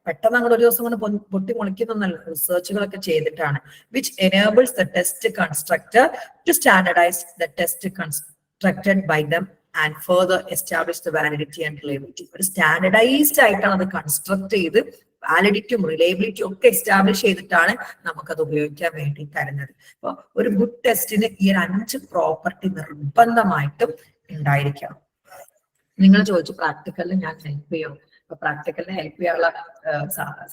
പെട്ടെന്ന് അങ്ങോട്ട് ഒരു ദിവസം കൊണ്ട് പൊട്ടി മുളിക്കുന്നൊന്നല്ല, റിസർച്ചുകളൊക്കെ ചെയ്തിട്ടാണ്. Which enables the test constructor to standardize the test constructed by them and further establish the validity and reliability. ഒരു സ്റ്റാൻഡർഡൈസ്ഡ് ആയിട്ടാണ് അത് കൺസ്ട്രക്ട് ചെയ്ത് വാലിഡിറ്റിയും റിലയബിലിറ്റിയും ഒക്കെ എസ്റ്റാബ്ലിഷ് ചെയ്തിട്ടാണ് നമുക്കത് ഉപയോഗിക്കാൻ വേണ്ടി തരുന്നത്. അപ്പൊ ഒരു ഗുഡ് ടെസ്റ്റിന് ഈ 5 പ്രോപ്പർട്ടി നിർബന്ധമായിട്ടും ഉണ്ടായിരിക്കണം. നിങ്ങൾ ചോദിച്ചു പ്രാക്ടിക്കലിൽ ഞാൻ ഹെൽപ്പ് ചെയ്യും. അപ്പൊ പ്രാക്ടിക്കലിനെ ഹെൽപ്പ് ചെയ്യാനുള്ള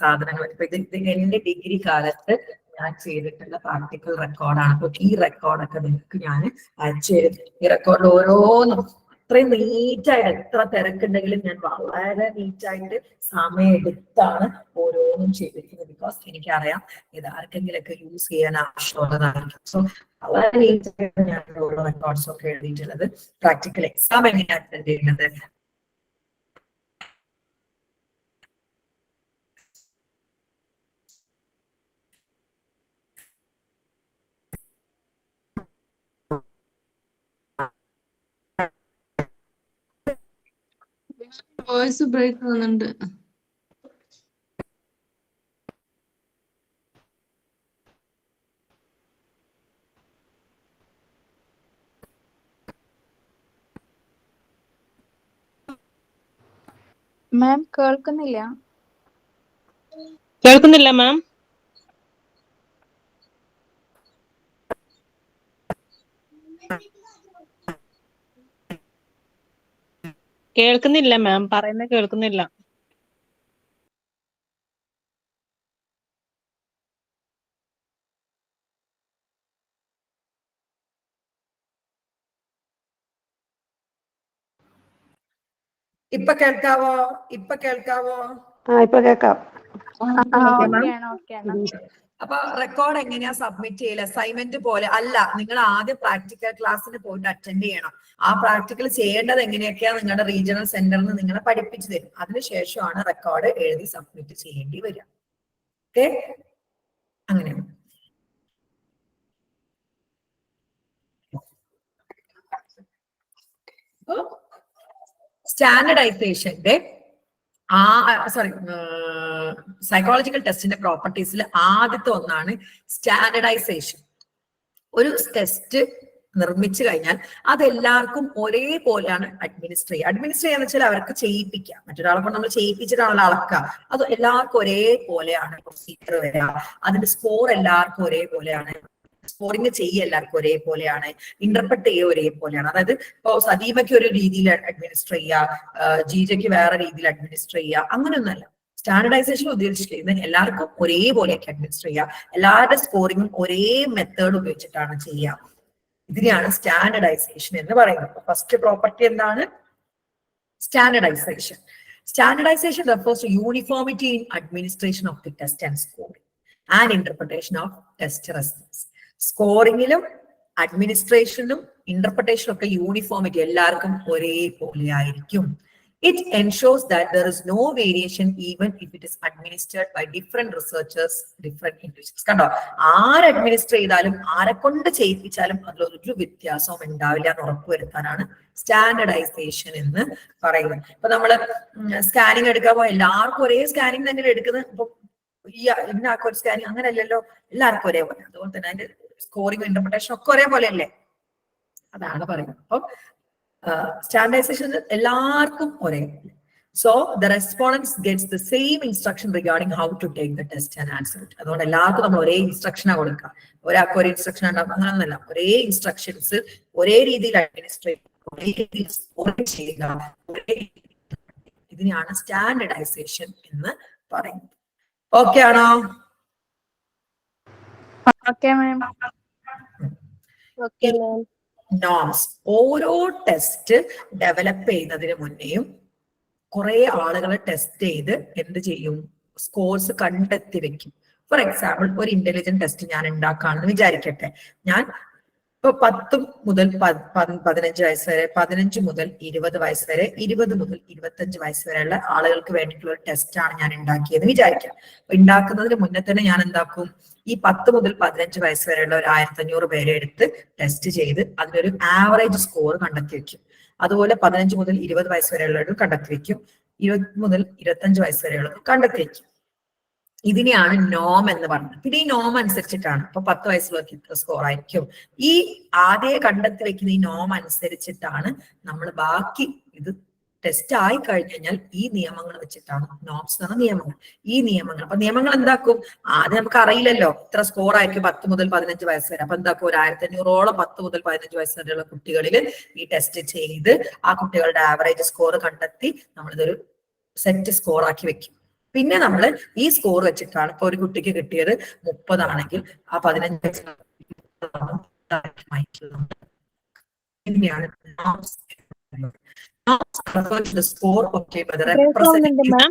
സാധനങ്ങൾ, ഇപ്പൊ ഇത് എന്റെ ഡിഗ്രി കാലത്ത് ഞാൻ ചെയ്തിട്ടുള്ള പ്രാക്ടിക്കൽ റെക്കോർഡാണ്. അപ്പൊ ഈ റെക്കോർഡൊക്കെ നിങ്ങൾക്ക് ഞാൻ അയച്ചു തരും. ഈ റെക്കോർഡിൽ ഓരോന്നും അത്രയും നീറ്റായിട്ട്, എത്ര തിരക്കുണ്ടെങ്കിലും ഞാൻ വളരെ നീറ്റായിട്ട് സമയം എടുത്താണ് ഓരോന്നും ചെയ്തിരിക്കുന്നത്. ബിക്കോസ് എനിക്കറിയാം ഇത് ആർക്കെങ്കിലൊക്കെ യൂസ് ചെയ്യാൻ ആവശ്യമുള്ളതായിരിക്കും. സോ വളരെ നീറ്റായിട്ട് ഞാൻ ഓരോ റെക്കോർഡ്സ് ഒക്കെ എഴുതിയിട്ടുള്ളത്. പ്രാക്ടിക്കൽ എക്സാം എങ്ങനെയാണ് അറ്റൻഡ് ചെയ്യുന്നത്, വോയിസ് ബ്രേക്ക് ആവുന്നുണ്ട്. മാം കേൾക്കുന്നില്ല. കേൾക്കുന്നില്ല മാം. കേൾക്കുന്നില്ല മാം, പറയുന്നത് കേൾക്കുന്നില്ല. ഇപ്പൊ കേൾക്കാവോ? ഇപ്പൊ കേൾക്കാവോ? ഇപ്പൊ കേൾക്കാം. അപ്പൊ റെക്കോർഡ് എങ്ങനെയാ സബ്മിറ്റ് ചെയ്യല്? അസൈൻമെന്റ് പോലെ അല്ല, നിങ്ങൾ ആദ്യം പ്രാക്ടിക്കൽ ക്ലാസ്സിന് പോയിട്ട് അറ്റൻഡ് ചെയ്യണം. ആ പ്രാക്ടിക്കൽ ചെയ്യേണ്ടത് എങ്ങനെയൊക്കെയാ നിങ്ങളുടെ റീജിയണൽ സെന്ററിൽ നിന്ന് നിങ്ങളെ പഠിപ്പിച്ചു തരും. അതിനുശേഷമാണ് റെക്കോർഡ് എഴുതി സബ്മിറ്റ് ചെയ്യേണ്ടി വരിക. ഓക്കെ, അങ്ങനെയാണ്. സ്റ്റാൻഡർഡൈസേഷന്റെ സൈക്കോളജിക്കൽ ടെസ്റ്റിന്റെ പ്രോപ്പർട്ടീസിൽ ആദ്യത്തെ ഒന്നാണ് സ്റ്റാൻഡർഡൈസേഷൻ. ഒരു ടെസ്റ്റ് നിർമ്മിച്ചു കഴിഞ്ഞാൽ അതെല്ലാവർക്കും ഒരേപോലെയാണ് അഡ്മിനിസ്റ്റർ ചെയ്യുക. അഡ്മിനിസ്റ്റർ ചെയ്യാന്ന് വെച്ചാൽ അവർക്ക് ചെയ്യിപ്പിക്കാം, മറ്റൊരാളെ കൊണ്ട് നമ്മൾ ചെയ്യിപ്പിച്ചിട്ടാണല്ലോ അളക്കുക. അത് എല്ലാവർക്കും ഒരേപോലെയാണ് പ്രൊസീജിയർ വരിക. അതിന്റെ സ്കോർ എല്ലാവർക്കും ഒരേപോലെയാണ്, സ്കോറിങ് ചെയ്യുക എല്ലാവർക്കും ഒരേപോലെയാണ്, ഇന്റർപ്രറ്റ് ചെയ്യുക ഒരേപോലെയാണ്. അതായത് ഇപ്പൊ സദീമയ്ക്ക് ഒരു രീതിയിൽ അഡ്മിനിസ്റ്റർ ചെയ്യുക, ജീജയ്ക്ക് വേറെ രീതിയിൽ അഡ്മിനിസ്റ്റർ ചെയ്യുക, അങ്ങനെയൊന്നല്ല. സ്റ്റാൻഡർഡൈസേഷൻ ഉദ്ദേശിക്കുന്നത് എല്ലാവർക്കും ഒരേപോലെയൊക്കെ അഡ്മിനിസ്റ്റർ ചെയ്യുക, എല്ലാവരുടെ സ്കോറിങ്ങും ഒരേ മെത്തേഡ് ഉപയോഗിച്ചിട്ടാണ് ചെയ്യുക. ഇതിനെയാണ് സ്റ്റാൻഡർഡൈസേഷൻ എന്ന് പറയുന്നത്. ഫസ്റ്റ് പ്രോപ്പർട്ടി എന്താണ്? Standardisation. Standardization refers to uniformity in administration of the test and scoring and interpretation of test results. സ്കോറിങ്ങിലും അഡ്മിനിസ്ട്രേഷനിലും ഇന്റർപ്രിട്ടേഷനും ഒക്കെ യൂണിഫോമിറ്റി എല്ലാവർക്കും ഒരേപോലെ ആയിരിക്കും. It ensures that there is no variation even if it is administered by different researchers, different individuals. കണ്ടോ, ആര് administer ചെയ്താലും ആരെ കൊണ്ട് ചെയ്യിപ്പിച്ചാലും അതിലൊരു വ്യത്യാസവും ഉണ്ടാവില്ല എന്ന് ഉറപ്പുവരുത്താനാണ് സ്റ്റാൻഡർഡൈസേഷൻ എന്ന് പറയുന്നത്. ഇപ്പൊ നമ്മള് സ്കാനിങ് എടുക്കാൻ പോയാൽ എല്ലാവർക്കും ഒരേ സ്കാനിങ് തന്നെ എടുക്കുന്നത്. ഇപ്പൊ ഈ ഇന്നാർക്കും ഒരു സ്കാനിങ് അങ്ങനെയല്ലല്ലോ, എല്ലാവർക്കും ഒരേപോലെ. അതുപോലെ തന്നെ അതിന്റെ സ്കോറിംഗ് ഇന്റർപ്രിട്ടേഷൻ ഒക്കെ ഒരേപോലെ അല്ലേ, അതാണ് പറയുന്നത്. അപ്പം സ്റ്റാൻഡർഡൈസേഷൻ എല്ലാവർക്കും ഒരേ. So the respondents gets the same instruction regarding how to take the test and answer it. അതുകൊണ്ട് എല്ലാവർക്കും നമ്മൾ ഒരേ ഇൻസ്ട്രക്ഷനാണ് കൊടുക്കുക. ഒരാൾക്ക് ഒരേ ഇൻസ്ട്രക്ഷൻ ഉണ്ടാവും അങ്ങനെയൊന്നുമല്ല, ഒരേ ഇൻസ്ട്രക്ഷൻസ് ഒരേ രീതിയിൽ അഡ്മിനിസ്റ്റർ ചെയ്യുക, ഒരേ രീതിയിൽ സ്കോറിംഗ് ചെയ്യുക, ഒരേ. ഇതിനെയാണ് സ്റ്റാൻഡർഡൈസേഷൻ എന്ന് പറയുന്നത്. ഓക്കെ ആണോ? നോംസ്. ഓരോ ടെസ്റ്റ് ഡെവലപ്പ് ചെയ്യുന്നതിന് മുന്നേയും കുറെ ആളുകളെ ടെസ്റ്റ് ചെയ്ത് എന്ത് ചെയ്യും? സ്കോർസ് കണ്ടെത്തി വെക്കും. ഫോർ എക്സാമ്പിൾ, ഒരു ഇന്റലിജന്റ് ടെസ്റ്റ് ഞാൻ ഉണ്ടാക്കുകയാണെന്ന് വിചാരിക്കട്ടെ. ഞാൻ ഇപ്പൊ 10 മുതൽ 15 വയസ്സ് വരെ, 15 മുതൽ 20 വയസ്സ് വരെ, 20 മുതൽ 25 വയസ്സ് വരെയുള്ള ആളുകൾക്ക് വേണ്ടിയിട്ടുള്ള ഒരു ടെസ്റ്റാണ് ഞാൻ ഉണ്ടാക്കിയെന്ന് വിചാരിക്കാം. ഉണ്ടാക്കുന്നതിന് മുന്നേ തന്നെ ഞാൻ എന്താക്കും? ഈ 10 മുതൽ 15 വയസ്സ് വരെയുള്ള ഒരു 1500 പേരെ എടുത്ത് ടെസ്റ്റ് ചെയ്ത് അതിനൊരു ആവറേജ് സ്കോർ കണ്ടെത്തി വെക്കും. അതുപോലെ 15 മുതൽ 20 വയസ്സ് വരെയുള്ളവർ കണ്ടെത്തി വെക്കും, 20 മുതൽ 25 വയസ്സ് വരെയുള്ളത് കണ്ടെത്തി വെക്കും. ഇതിനെയാണ് നോം എന്ന് പറയുന്നത്. പിന്നെ ഈ നോം അനുസരിച്ചിട്ടാണ് ഇപ്പൊ 10 വയസ്സുള്ളവർക്ക് ഇത്ര സ്കോർ ആയിരിക്കും. ഈ ആദ്യം കണ്ടെത്തി വെക്കുന്ന ഈ നോം അനുസരിച്ചിട്ടാണ് നമ്മൾ ബാക്കി ഇത് ടെസ്റ്റ് ആയി കഴിഞ്ഞു കഴിഞ്ഞാൽ ഈ നിയമങ്ങൾ വെച്ചിട്ടാണ് നോംസ് എന്ന നിയമങ്ങൾ. ഈ നിയമങ്ങൾ അപ്പൊ നിയമങ്ങൾ എന്താക്കും? ആദ്യം നമുക്ക് അറിയില്ലല്ലോ ഇത്ര സ്കോർ ആയിരിക്കും 10 മുതൽ 15 വയസ്സ് വരെ. അപ്പൊ എന്താക്കും? ഒരു 1500ഓളം 10 മുതൽ 15 വയസ്സ് വരെയുള്ള കുട്ടികളിൽ ഈ ടെസ്റ്റ് ചെയ്ത് ആ കുട്ടികളുടെ ആവറേജ് സ്കോർ കണ്ടെത്തി നമ്മളിതൊരു സെറ്റ് സ്കോർ ആക്കി വെക്കും. പിന്നെ നമ്മൾ ഈ സ്കോർ വെച്ചിട്ടാണ് ഇപ്പൊ ഒരു കുട്ടിക്ക് കിട്ടിയത് 30 ആണെങ്കിൽ ആ 15 സ്കോർ ബ്രേക്ക് ആവുന്നുണ്ട് മാം,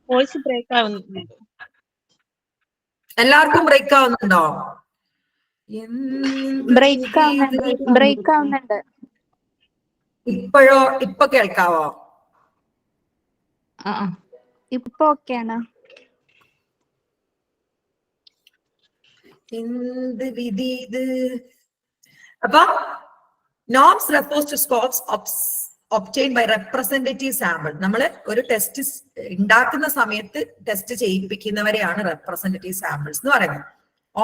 വോയിസ് ബ്രേക്ക് ആവുന്നുണ്ട്. എല്ലാവർക്കും ബ്രേക്ക് ആവുന്നുണ്ടോ? ബ്രേക്ക് ആവുന്നുണ്ട്. ഇപ്പോഴോ? ഇപ്പൊ കേൾക്കാവോ? ഇപ്പൊ ഓക്കെയാണ്. എന്ത് വിധി ഇത്? അപ്പൊ norms refers to scores obtained by representative sample. നമ്മൾ ഒരു ടെസ്റ്റ് ഉണ്ടാക്കുന്ന സമയത്ത് ടെസ്റ്റ് ചെയ്യിപ്പിക്കുന്നവരെയാണ് റെപ്രസെന്റേറ്റീവ് സാമ്പിൾസ് എന്ന് പറയുന്നത്.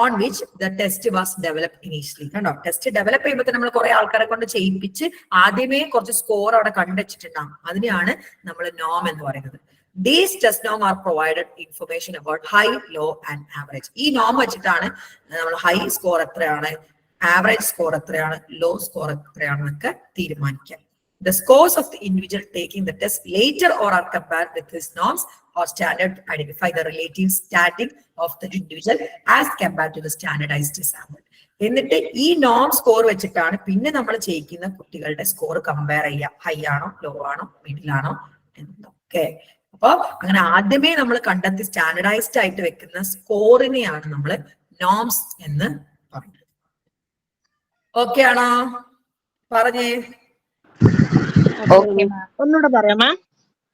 On which the test was develop initially. കണ്ടോ, ടെസ്റ്റ് ഡെവലപ്പ് ചെയ്യുമ്പോൾ നമ്മൾ കുറെ ആൾക്കാരെ കൊണ്ട് ചെയ്യിപ്പിച്ച് ആദ്യമേ കുറച്ച് സ്കോർ അവിടെ കണ്ടുവച്ചിട്ടുണ്ടാകും. അതിനെയാണ് നമ്മൾ നോം എന്ന് പറയുന്നത്. These test norm are provided information about high, low and average. ഈ നോം വെച്ചിട്ടാണ് നമ്മൾ ഹൈ സ്കോർ എത്രയാണ്, ആവറേജ് സ്കോർ എത്രയാണ്, ലോ സ്കോർ എത്രയാണെന്നൊക്കെ തീരുമാനിക്കാം. The scores of the individual taking the test later or are compared with his norms or standard to identify the relative standing of the individual as compared to the standardized sample. എന്നിട്ട് ഈ നോം score വെച്ചിട്ടാണ് പിന്നെ നമ്മൾ ചെയ്യിക്കുന്ന കുട്ടികളുടെ score compare ചെയ്യുക, high ആണോ, law ആണോ, middle ആണോ എന്നൊക്കെ. അപ്പൊ അങ്ങനെ ആദ്യമേ നമ്മൾ കണ്ടെത്തി സ്റ്റാൻഡർഡൈസ്ഡ് ആയിട്ട് വെക്കുന്ന സ്കോറിനെയാണ് നമ്മൾ നോംസ് എന്ന് പറയുന്നത്. ഓക്കെ ആണോ? പറഞ്ഞേ. ഒന്നുകൂടെ പറയാം മാം.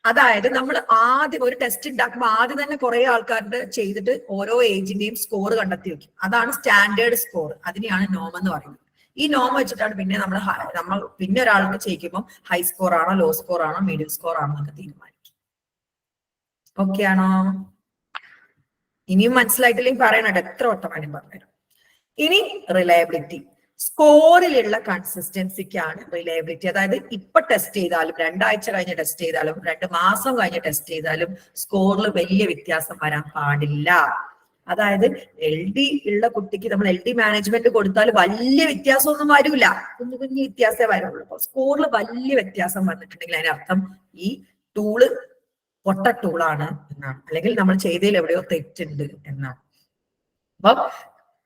അതായത് നമ്മൾ ആദ്യം ഒരു ടെസ്റ്റ് ഉണ്ടാക്കുമ്പോൾ ആദ്യം തന്നെ കുറെ ആൾക്കാരുടെ ചെയ്തിട്ട് ഓരോ ഏജിന്റെയും സ്കോർ കണ്ടെത്തി വെക്കും. അതാണ് സ്റ്റാൻഡേർഡ് സ്കോർ. അതിനെയാണ് നോം എന്ന് പറയുന്നത്. ഈ നോം വെച്ചിട്ടാണ് പിന്നെ നമ്മൾ പിന്നെ ഒരാൾക്ക് ചെയ്യിക്കുമ്പോൾ ഹൈ സ്കോർ ആണോ, ലോ സ്കോർ ആണോ, മിഡിൽ സ്കോർ ആണോ എന്നൊക്കെ തീരുമാനിക്കും. ഓക്കെ ആണോ? ഇനിയും മനസ്സിലായിട്ടില്ലെങ്കിൽ പറയണോ, എത്ര വട്ടമാനും പറഞ്ഞുതരാം. ഇനി റിലയബിലിറ്റി. സ്കോറിലുള്ള കൺസിസ്റ്റൻസിക്കാണ് റിലയബിലിറ്റി. അതായത് ഇപ്പൊ ടെസ്റ്റ് ചെയ്താലും 2 ആഴ്ച കഴിഞ്ഞ് ടെസ്റ്റ് ചെയ്താലും 2 മാസം കഴിഞ്ഞ് ടെസ്റ്റ് ചെയ്താലും സ്കോറിൽ വലിയ വ്യത്യാസം വരാൻ പാടില്ല. അതായത് LD ഉള്ള കുട്ടിക്ക് നമ്മൾ LD മാനേജ്മെന്റ് കൊടുത്താൽ വലിയ വ്യത്യാസമൊന്നും വരില്ല, കുഞ്ഞു കുഞ്ഞു വ്യത്യാസമേ വരുള്ളൂ. അപ്പൊ സ്കോറിൽ വലിയ വ്യത്യാസം വന്നിട്ടുണ്ടെങ്കിൽ അതിനർത്ഥം ഈ ടൂള് പൊട്ട ടൂളാണ് എന്നാണ്, അല്ലെങ്കിൽ നമ്മൾ ചെയ്തതിൽ എവിടെയോ തെറ്റുണ്ട് എന്നാണ്. അപ്പൊ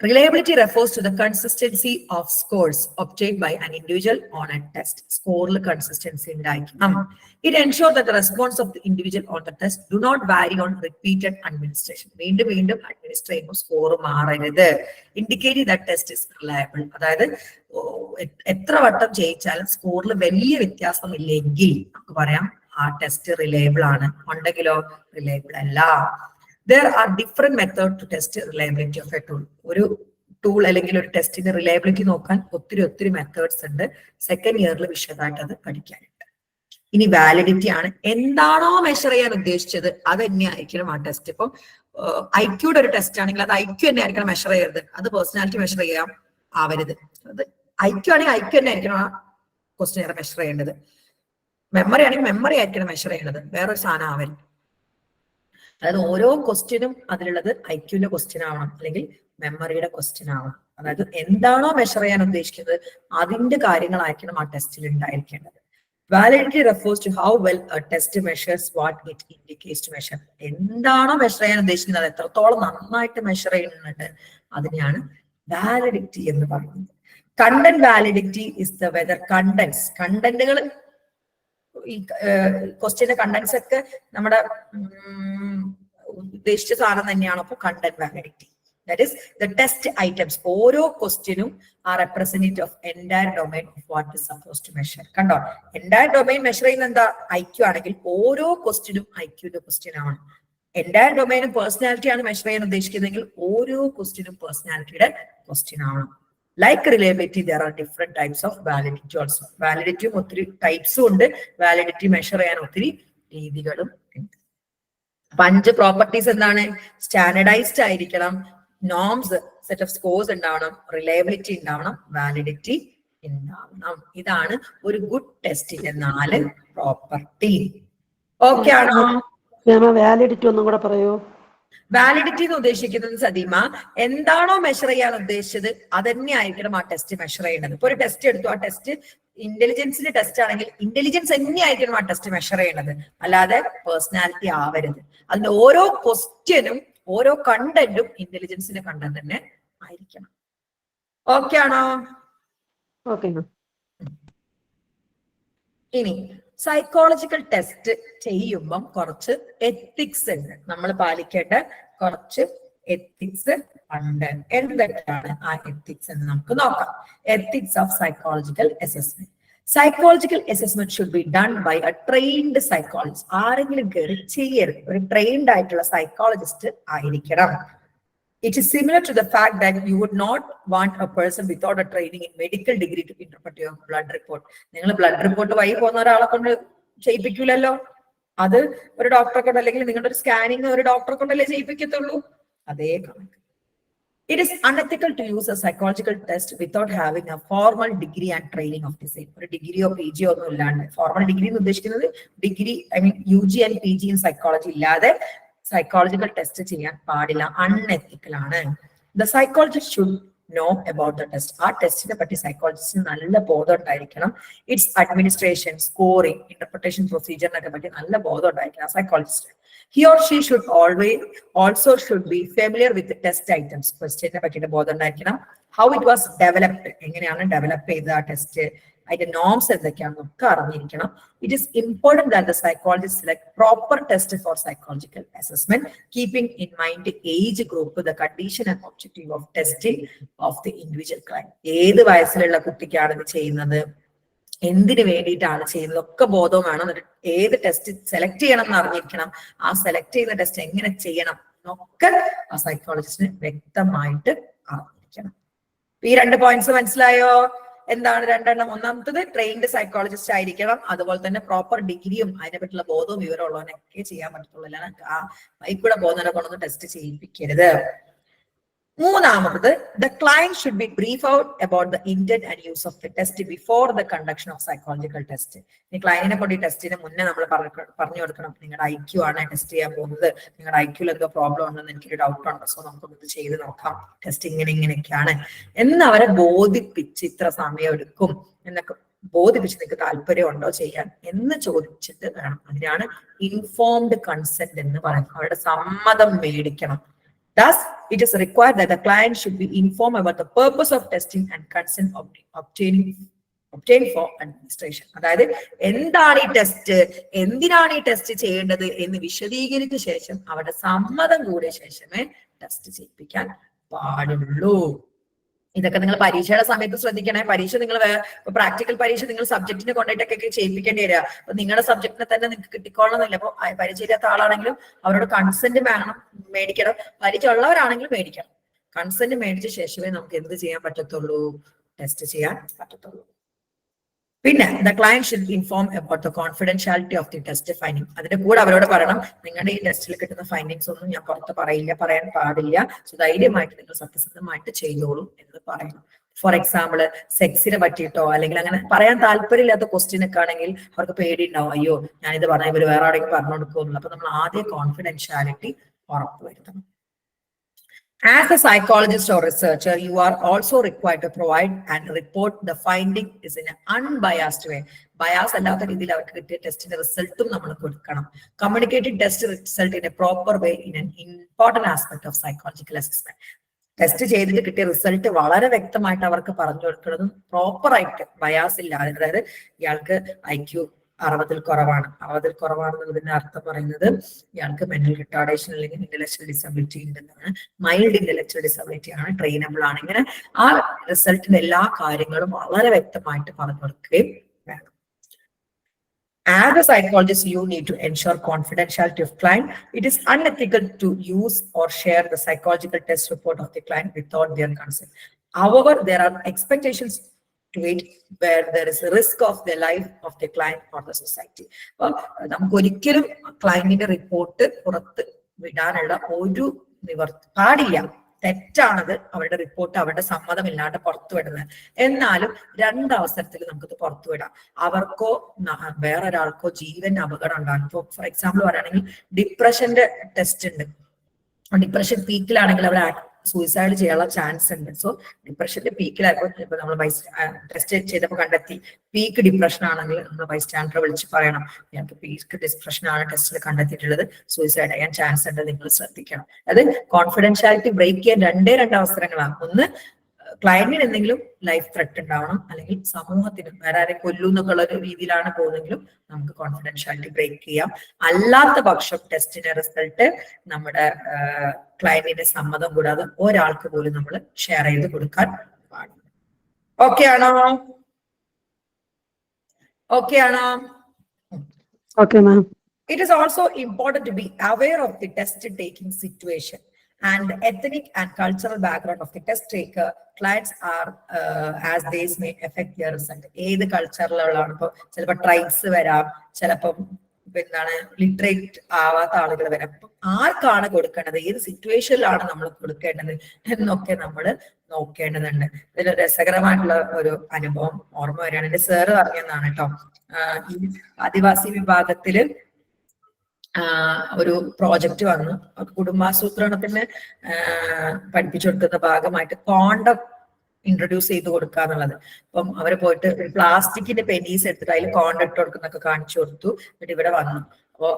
reliability refers to the consistency of scores obtained by an individual on a test. Score consistency ഉണ്ടായിരിക്കണം. It ensures that the response of the individual on the test do not vary on repeated administration. വീണ്ടും വീണ്ടും administer ചെയ്യുമ്പോൾ score മാറരുത്. Indicating that test is reliable. അതായത് എത്ര വട്ടം ചെയ്യിച്ചാലും സ്കോറിൽ വലിയ വ്യത്യാസം ഇല്ലെങ്കിൽ നമുക്ക് പറയാം ആ ടെസ്റ്റ് റിലയബിൾ ആണ്. ഉണ്ടെങ്കിലോ റിലയബിൾ അല്ല. There are different methods to test reliability of a tool. ഒരു ടൂൾ അല്ലെങ്കിൽ ഒരു ടെസ്റ്റിന്റെ റിലയബിലിറ്റി നോക്കാൻ ഒത്തിരി മെത്തേഡ്സ് ഉണ്ട്. സെക്കൻഡ് ഇയറിൽ വിശദമായിട്ട് അത് പഠിക്കാനുണ്ട്. ഇനി വാലിഡിറ്റി ആണ്. എന്താണോ മെഷർ ചെയ്യാൻ ഉദ്ദേശിച്ചത് അത് തന്നെ ആയിരിക്കണം ആ ടെസ്റ്റ്. ഇപ്പം IQയുടെ ഒരു ടെസ്റ്റ് ആണെങ്കിൽ അത് IQ തന്നെ ആയിരിക്കണം മെഷർ ചെയ്യരുത്, അത് പേഴ്സണാലിറ്റി മെഷർ ചെയ്യാൻ ആവരുത്. അത് IQ ആണെങ്കിൽ IQ തന്നെ ആയിരിക്കണം ആ ക്വസ്റ്റ്യൻ മെഷർ ചെയ്യേണ്ടത്. മെമ്മറി ആണെങ്കിൽ മെമ്മറി ആയിരിക്കണം മെഷർ ചെയ്യേണ്ടത്, വേറൊരു സാധനം ആവരുത്. അതായത് ഓരോ ക്വസ്റ്റ്യനും അതിലുള്ളത് IQന്റെ ക്വസ്റ്റ്യൻ ആവണം, അല്ലെങ്കിൽ മെമ്മറിയുടെ ക്വസ്റ്റ്യൻ ആവണം. അതായത് എന്താണോ മെഷർ ചെയ്യാൻ ഉദ്ദേശിക്കുന്നത് അതിന്റെ കാര്യങ്ങളായിരിക്കണം ആ ടെസ്റ്റിൽ ഉണ്ടായിരിക്കേണ്ടത്. Validity refers to how well a test measures what it indicates to measure. എന്താണോ മെഷർ ചെയ്യാൻ ഉദ്ദേശിക്കുന്നത് എത്രത്തോളം നന്നായിട്ട് മെഷർ ചെയ്യുന്നുണ്ട് അതിനെയാണ് വാലിഡിറ്റി എന്ന് പറയുന്നത്. Content validity is the whether കണ്ടന്റുകൾ, ഈ ക്വസ്റ്റ്യന്റെ കണ്ടന്റ്സ് ഒക്കെ നമ്മുടെ ഉദ്ദേശിച്ച സാധനം തന്നെയാണ്. അപ്പോൾ content validity, that is the test items. ഓരോ ക്വസ്റ്റ്യനും ആ representative of entire domain of what is suppose to measure. കണ്ടോ, എൻറ്റയർ ഡൊമൈൻ മെഷർ ചെയ്യുന്ന എന്താ IQ ആണെങ്കിൽ ഓരോ ക്വസ്റ്റ്യനും IQന്റെ ക്വസ്റ്റ്യൻ ആണ്. എൻറ്റയർ ഡൊമൈനും പേഴ്സണാലിറ്റി ആണ് മെഷർ ചെയ്യാൻ ഉദ്ദേശിക്കുന്നതെങ്കിൽ ഓരോ ക്വസ്റ്റ്യനും പേഴ്സണാലിറ്റിയുടെ ക്വസ്റ്റ്യൻ ആണ്. Like reliability, there are different types of validity also. Validity ഒത്തിരി ടൈപ്സും ഉണ്ട്, വാലിഡിറ്റി മെഷർ ചെയ്യാൻ ഒത്തിരി രീതികളും ഉണ്ട്. 5 പ്രോപ്പർട്ടീസ് എന്താണ്? സ്റ്റാൻഡർഡൈസ്ഡ് ആയിരിക്കണം, നോംസ് സെറ്റ് ഓഫ് സ്കോർസ് ഉണ്ടാവണം, റിലയബിലിറ്റി ഉണ്ടാവണം, വാലിഡിറ്റി ഉണ്ടാവണം. ഇതാണ് ഒരു ഗുഡ് ടെസ്റ്റിന്റെ 4 പ്രോപ്പർട്ടി. ഓക്കെ ആണോ? വാലിഡിറ്റി ഒന്നും കൂടെ പറയൂ. വാലിഡിറ്റി എന്ന് ഉദ്ദേശിക്കുന്നത് സദീമ എന്താണോ മെഷർ ചെയ്യാൻ ഉദ്ദേശിച്ചത് അതന്നെ ആയിരിക്കണം ആ ടെസ്റ്റ് മെഷർ ചെയ്യേണ്ടത്. ഇപ്പൊ ഒരു ടെസ്റ്റ് എടുത്തു, ആ ടെസ്റ്റ് ഇന്റലിജൻസിന്റെ ടെസ്റ്റ് ആണെങ്കിൽ ഇന്റലിജൻസ് തന്നെയായിരിക്കണം ആ ടെസ്റ്റ് മെഷർ ചെയ്യണത്, അല്ലാതെ പേഴ്സണാലിറ്റി ആവരുത്. അതിന്റെ ഓരോ ക്വസ്റ്റ്യനും ഓരോ കണ്ടന്റും ഇന്റലിജൻസിന്റെ കണ്ടന്റ് തന്നെ ആയിരിക്കണം. ഓക്കെ ആണോ? Okay ma'am. ഇനി സൈക്കോളജിക്കൽ ടെസ്റ്റ് ചെയ്യുമ്പം കുറച്ച് എത്തിക്സ് ഉണ്ട്, നമ്മൾ പാലിക്കേണ്ട കുറച്ച് എത്തിക്സ് ഉണ്ട്. എന്തൊക്കെയാണ് ആ എത്തിക്സ് എന്ന് നമുക്ക് നോക്കാം. Ethics of psychological assessment. Psychological assessment should be done by a trained psychologist. ആരെങ്കിലും കയറി ചെയ്യരുത്, ഒരു ട്രെയിൻഡ് ആയിട്ടുള്ള സൈക്കോളജിസ്റ്റ് ആയിരിക്കണം. It is similar to the fact that you would not want a person without a training in medical degree to interpret your blood report. നിങ്ങൾ blood report വഴി പോകുന്ന ഒരാളെ കൊണ്ട് ചെയ്യിപ്പിക്കൂലല്ലോ, അത് ഒരു ഡോക്ടറെ കൊണ്ട്, അല്ലെങ്കിൽ നിങ്ങളുടെ ഒരു സ്കാനിങ് ഒരു ഡോക്ടറെ കൊണ്ടല്ലേ ചെയ്യിപ്പിക്കത്തുള്ളൂ. അതേ കണക്ക്. It is unethical to use a psychological test without having a formal degree and training of the same. ഒരു ഡിഗ്രിയോ PG ഒന്നും ഇല്ലാണ്ട്, ഫോർമൽ ഡിഗ്രി എന്ന് ഉദ്ദേശിക്കുന്നത് degree UG and PG in psychology ഇല്ലാതെ സൈക്കോളജിക്കൽ ടെസ്റ്റ് ചെയ്യാൻ പാടില്ല, അൺഎത്തിക്കൽ ആണ്. The psychologist should know about the test. ആ ടെസ്റ്റിനെ പറ്റി സൈക്കോളജിസ്റ്റിന് നല്ല ബോധം ഉണ്ടായിരിക്കണം. ഇറ്റ്സ് അഡ്മിനിസ്ട്രേഷൻ, സ്കോറിംഗ്, ഇന്റർപ്രിട്ടേഷൻ പ്രൊസീജിയറിനൊക്കെ പറ്റി നല്ല ബോധം ഉണ്ടായിരിക്കണം psychologist. He or she should also should be familiar with the test items. ക്വസ്റ്റ്യനെ പറ്റിയിട്ട് ബോധം ഉണ്ടായിരിക്കണം. How it was developed, എങ്ങനെയാണ് ഡെവലപ്പ് ചെയ്ത ആ ടെസ്റ്റ്, അതിന്റെ നോംസ് എന്തൊക്കെയാണെന്നൊക്കെ അറിഞ്ഞിരിക്കണം. It is important that the psychologist select proper test for psychological assessment, keeping in mind the age group, the condition and objective of testing of the individual client. ഏത് വയസ്സിലുള്ള കുട്ടിക്കാണ് ഇത് ചെയ്യുന്നത്, എന്തിനു വേണ്ടിയിട്ടാണ് ചെയ്യുന്നത് ഒക്കെ ബോധവും വേണം. ഏത് ടെസ്റ്റ് സെലക്ട് ചെയ്യണം എന്ന് അറിഞ്ഞിരിക്കണം. ആ സെലക്ട് ചെയ്യുന്ന ടെസ്റ്റ് എങ്ങനെ ചെയ്യണം എന്നൊക്കെ ആ സൈക്കോളജിസ്റ്റിന് വ്യക്തമായിട്ട് അറിഞ്ഞിരിക്കണം. ഈ 2 പോയിന്റ്സ് മനസ്സിലായോ? എന്താണ് രണ്ടെണ്ണം? ഒന്നാമത്തത് ട്രെയിൻഡ് സൈക്കോളജിസ്റ്റ് ആയിരിക്കണം, അതുപോലെ തന്നെ പ്രോപ്പർ ഡിഗ്രിയും അതിനെ പറ്റിയുള്ള ബോധവും വിവരമുള്ളവനൊക്കെ ചെയ്യാൻ പറ്റത്തുള്ളൂ, അല്ലാതെ ആ ബൈക്കൂടെ പോകുന്നവരെ കൊണ്ടൊന്നും ടെസ്റ്റ് ചെയ്യിപ്പിക്കരുത്. മൂന്നാമത്, the client should be briefed out about the intent and use of the test before the conduction of psychological test. ഈ ക്ലയന്റിനെ കൊണ്ട് ഈ ടെസ്റ്റിന് മുന്നേ നമ്മൾ പറഞ്ഞു കൊടുക്കണം, നിങ്ങളുടെ IQ ആണ് ടെസ്റ്റ് ചെയ്യാൻ പോകുന്നത്, നിങ്ങളുടെ IQ-ൽ എന്തോ പ്രോബ്ലം ഉണ്ടെന്ന് എനിക്കൊരു ഡൗട്ട് ഉണ്ട്, സോ നമുക്കൊന്ന് ചെയ്ത് നോക്കാം, ടെസ്റ്റ് ഇങ്ങനെയൊക്കെയാണ് എന്ന് അവരെ ബോധിപ്പിച്ച്, ഇത്ര സമയം എടുക്കും എന്നൊക്കെ ബോധിപ്പിച്ച്, നിങ്ങൾക്ക് താല്പര്യം ഉണ്ടോ ചെയ്യാൻ എന്ന് ചോദിച്ചിട്ട് വേണം. അതിനാണ് ഇൻഫോംഡ് കൺസെന്റ് എന്ന് പറയുന്നത്. അവരുടെ സമ്മതം മേടിക്കണം. Thus, it is required that the client should be informed about the purpose of testing and consent obtained for administration. അതായത് എന്താണ് ഈ ടെസ്റ്റ്, എന്തിനാണ് ഈ ടെസ്റ്റ് ചെയ്യേണ്ടത് എന്ന് വിശദീകരിച്ച ശേഷം അവരുടെ സമ്മതം കൂടിയ ശേഷമേ ടെസ്റ്റ് ചെയ്യിപ്പിക്കാൻ പാടുള്ളൂ. ഇതൊക്കെ നിങ്ങൾ പരീക്ഷയുടെ സമയത്ത് ശ്രദ്ധിക്കണേ. പരീക്ഷ നിങ്ങൾ പ്രാക്ടിക്കൽ പരീക്ഷ നിങ്ങൾ സബ്ജക്റ്റിനെ കൊണ്ടിട്ടൊക്കെ ചെയ്യിപ്പിക്കേണ്ടി വരിക. അപ്പൊ നിങ്ങളുടെ സബ്ജക്റ്റിനെ തന്നെ നിങ്ങൾക്ക് കിട്ടിക്കോളണമെന്നില്ല. അപ്പൊ പരിചയമില്ലാത്ത ആളാണെങ്കിലും അവരോട് കൺസെന്റ് മേടിക്കണം. പരിചയം ഉള്ളവരാണെങ്കിലും മേടിക്കണം. കൺസെന്റ് മേടിച്ച ശേഷമേ നമുക്ക് എന്ത് ചെയ്യാൻ പറ്റത്തുള്ളൂ, ടെസ്റ്റ് ചെയ്യാൻ പറ്റത്തുള്ളൂ. പിന്നെ the client should inform about the confidentiality of the test finding. അതിന്റെ കൂടെ അവരോട് പറയണം, നിങ്ങളുടെ ഈ ടെസ്റ്റിൽ കിട്ടുന്ന ഫൈൻഡിങ്സ് ഒന്നും ഞാൻ പുറത്ത് പറയാൻ പാടില്ല, സോ ധൈര്യമായിട്ട് നിങ്ങൾ സത്യസന്ധമായിട്ട് ചെയ്തോളൂ എന്ന് പറയണം. ഫോർ എക്സാമ്പിൾ, സെക്സിനെ പറ്റിയിട്ടോ അല്ലെങ്കിൽ അങ്ങനെ പറയാൻ താല്പര്യമില്ലാത്ത ക്വസ്റ്റ്യൻ ഒക്കെ ആണെങ്കിൽ അവർക്ക് പേടി ഉണ്ടാവും, അയ്യോ ഞാനിത് പറഞ്ഞാൽ ഇവർ വേറെ ആരെങ്കിലും പറഞ്ഞു കൊടുക്കുമെന്നുള്ളൂ. അപ്പൊ നമ്മൾ ആദ്യം കോൺഫിഡൻഷ്യാലിറ്റി ഉറപ്പുവരുത്തണം. As a psychologist or researcher, you are also required to provide and report the finding is in an unbiased way. Bias അല്ലാത്ത രീതിയിൽ അവർക്ക് കിട്ടിയ ടെസ്റ്റിന്റെ റിസൾട്ടും നമ്മൾ കൊടുക്കണം. Communicated test result in A proper way in an important aspect of psychological assessment. Test ചെയ്തിട്ട് കിട്ടിയ റിസൾട്ട് വളരെ വ്യക്തമായിട്ട് അവർക്ക് പറഞ്ഞു കൊടുക്കുന്നതും പ്രോപ്പറായിട്ട് ബയാസ് ഇല്ലാതെ. അതായത് ഇയാൾക്ക് IQ 60-ൽ കുറവാണെന്നുള്ളതിന്റെ അർത്ഥം പറയുന്നത് ഇയാൾക്ക് മെന്റൽ റിട്ടാർഡേഷൻ അല്ലെങ്കിൽ ഇന്റലക്ച്വൽ ഡിസബിലിറ്റി ഉണ്ടെന്നാണ്. മൈൽഡ് ഇന്റലക്ച്വൽ ഡിസബിലിറ്റി ആണ്, ട്രെയിനബിൾ ആണ്. ഇങ്ങനെ ആ റിസൾട്ടിന്റെ എല്ലാ കാര്യങ്ങളും വളരെ വ്യക്തമായിട്ട് പറഞ്ഞു കൊടുക്കുകയും വേണം. As a psychologist, you need to ensure confidentiality of client. It is unethical to use or share the psychological test report of the client without their consent. However, there are expectations to it where there is a risk of the life of the client or the society. അപ്പോൾ നമുക്ക് ഒരിക്കലും ക്ലയന്റിന്റെ report പുറത്ത് വിടാനുള്ള ഒരു പാടില്ല. തെറ്റാണത് അവരുടെ report അവരുടെ സമ്മതമില്ലാണ്ട് പുറത്തു വിടുന്നത്. എന്നാലും 2 അവസരത്തിൽ നമുക്കിത് പുറത്തു വിടാം. അവർക്കോ വേറൊരാൾക്കോ ജീവൻ അപകടം ഉണ്ടാകും. ഇപ്പോൾ ഫോർ എക്സാമ്പിൾ പറയുകയാണെങ്കിൽ ഡിപ്രഷന്റെ ടെസ്റ്റ് ഉണ്ട്. ഡിപ്രഷൻ പീക്കിലാണെങ്കിൽ അവർ സൂയിസൈഡ് ചെയ്യാനുള്ള ചാൻസ് ഉണ്ട്. സോ ഡിപ്രഷന്റെ പീക്കിലായപ്പോൾ ഇപ്പൊ നമ്മൾ ടെസ്റ്റ് ചെയ്തപ്പോൾ കണ്ടെത്തി പീക്ക് ഡിപ്രഷൻ ആണെങ്കിൽ നമ്മൾ ബൈസ്റ്റാൻഡറെ വിളിച്ച് പറയണം, ഞങ്ങൾക്ക് പീക്ക് ഡിപ്രഷൻ ആണ് ടെസ്റ്റിൽ കണ്ടെത്തിയിട്ടുള്ളത്, സൂയിസൈഡ് ചെയ്യാൻ ചാൻസ് ഉണ്ട്, നിങ്ങൾ ശ്രദ്ധിക്കണം. അത് കോൺഫിഡൻഷ്യാലിറ്റി ബ്രേക്ക് ചെയ്യാൻ രണ്ട് അവസരങ്ങളാണ്. ഒന്ന്, ക്ലയന്റിന് എന്തെങ്കിലും ലൈഫ് ത്രെറ്റ് ഉണ്ടാവണം, അല്ലെങ്കിൽ സമൂഹത്തിന് വേറെ ആരെ കൊല്ലൂ എന്നൊക്കെയുള്ള ഒരു രീതിയിലാണ് പോകുന്നെങ്കിലും നമുക്ക് കോൺഫിഡൻഷ്യാലിറ്റി ബ്രേക്ക് ചെയ്യാം. അല്ലാത്ത പക്ഷം ടെസ്റ്റിന്റെ റിസൾട്ട് നമ്മുടെ ക്ലയന്റിന്റെ സമ്മതം കൂടാതെ ഒരാൾക്ക് പോലും നമ്മൾ ഷെയർ ചെയ്ത് കൊടുക്കാൻ പാടില്ല. ഓക്കെ ആണോ? ഓക്കെ ആണോ? Okay ma'am. It is also important to be aware of the test taking situation and the ethnic and cultural background of the test taker. Clients are as these may affect their result. ഏത് കൾച്ചറിലുള്ളതാണ്? ഇപ്പൊ ചിലപ്പോൾ tribes വരാം, ചിലപ്പം എന്താണ് literate ആവാത്ത ആളുകൾ വരാം. അപ്പൊ ആർക്കാണ് കൊടുക്കേണ്ടത്, ഏത് സിറ്റുവേഷനിലാണ് നമ്മൾ കൊടുക്കേണ്ടത് എന്നൊക്കെ നമ്മൾ നോക്കേണ്ടതുണ്ട്. ഇതിൽ രസകരമായിട്ടുള്ള ഒരു അനുഭവം ഓർമ്മ വരികയാണ്. എന്റെ സാറ് പറഞ്ഞതാണ് കേട്ടോ. ഈ ആദിവാസി വിഭാഗത്തില് ഒരു പ്രോജക്റ്റ് വന്നു, കുടുംബാസൂത്രണത്തിന് പഠിപ്പിച്ചു കൊടുക്കുന്ന ഭാഗമായിട്ട് കോണ്ടം ഇൻട്രൊഡ്യൂസ് ചെയ്ത് കൊടുക്കുക എന്നുള്ളത്. അപ്പം അവര് പോയിട്ട് പ്ലാസ്റ്റിക്കിന്റെ പെനീസ് എടുത്തിട്ട് അതിൽ കോണ്ടം ഇട്ട് കൊടുക്കുന്നൊക്കെ കാണിച്ചു കൊടുത്തു. എന്നിട്ട് ഇവിടെ വന്നു. അപ്പോ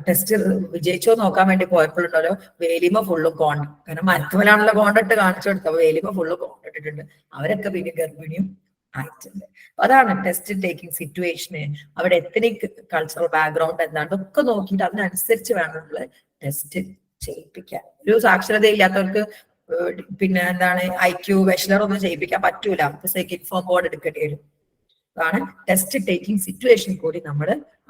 ടെസ്റ്റ് വിജയിച്ചോ നോക്കാൻ വേണ്ടി പോയപ്പോഴുണ്ടല്ലോ വേലിമ ഫുള്ളും കോണ്ടം, കാരണം മരത്തുമലാണല്ലോ കോണ്ടിട്ട് കാണിച്ചു കൊടുത്തത്. അപ്പൊ വേലിമ ഫുള്ള് കോണ്ടിട്ടിട്ടുണ്ട്. അവരൊക്കെ പിന്നെ ഗർഭിണിയും ആയിട്ടുണ്ട്. അതാണ് ടെസ്റ്റ് ടേക്കിംഗ് സിറ്റുവേഷന്. അവിടെ എത്നിക് കൾച്ചറൽ ബാക്ക്ഗ്രൗണ്ട് എന്താണ് ഒക്കെ നോക്കിയിട്ട് അതിനനുസരിച്ച് വേണം നമ്മള് ടെസ്റ്റ് ചെയ്യിപ്പിക്കാൻ. ഒരു സാക്ഷരത ഇല്ലാത്തവർക്ക് പിന്നെ എന്താണ് IQ ബാച്ചിലർ ഒന്നും ചെയ്യിപ്പിക്കാൻ പറ്റൂല. ഇൻഫോം ബോർഡ് എടുക്കേണ്ടി വരും. അതാണ് ടെസ്റ്റ് ടേക്കിംഗ് സിറ്റുവേഷൻ കൂടി നമ്മൾ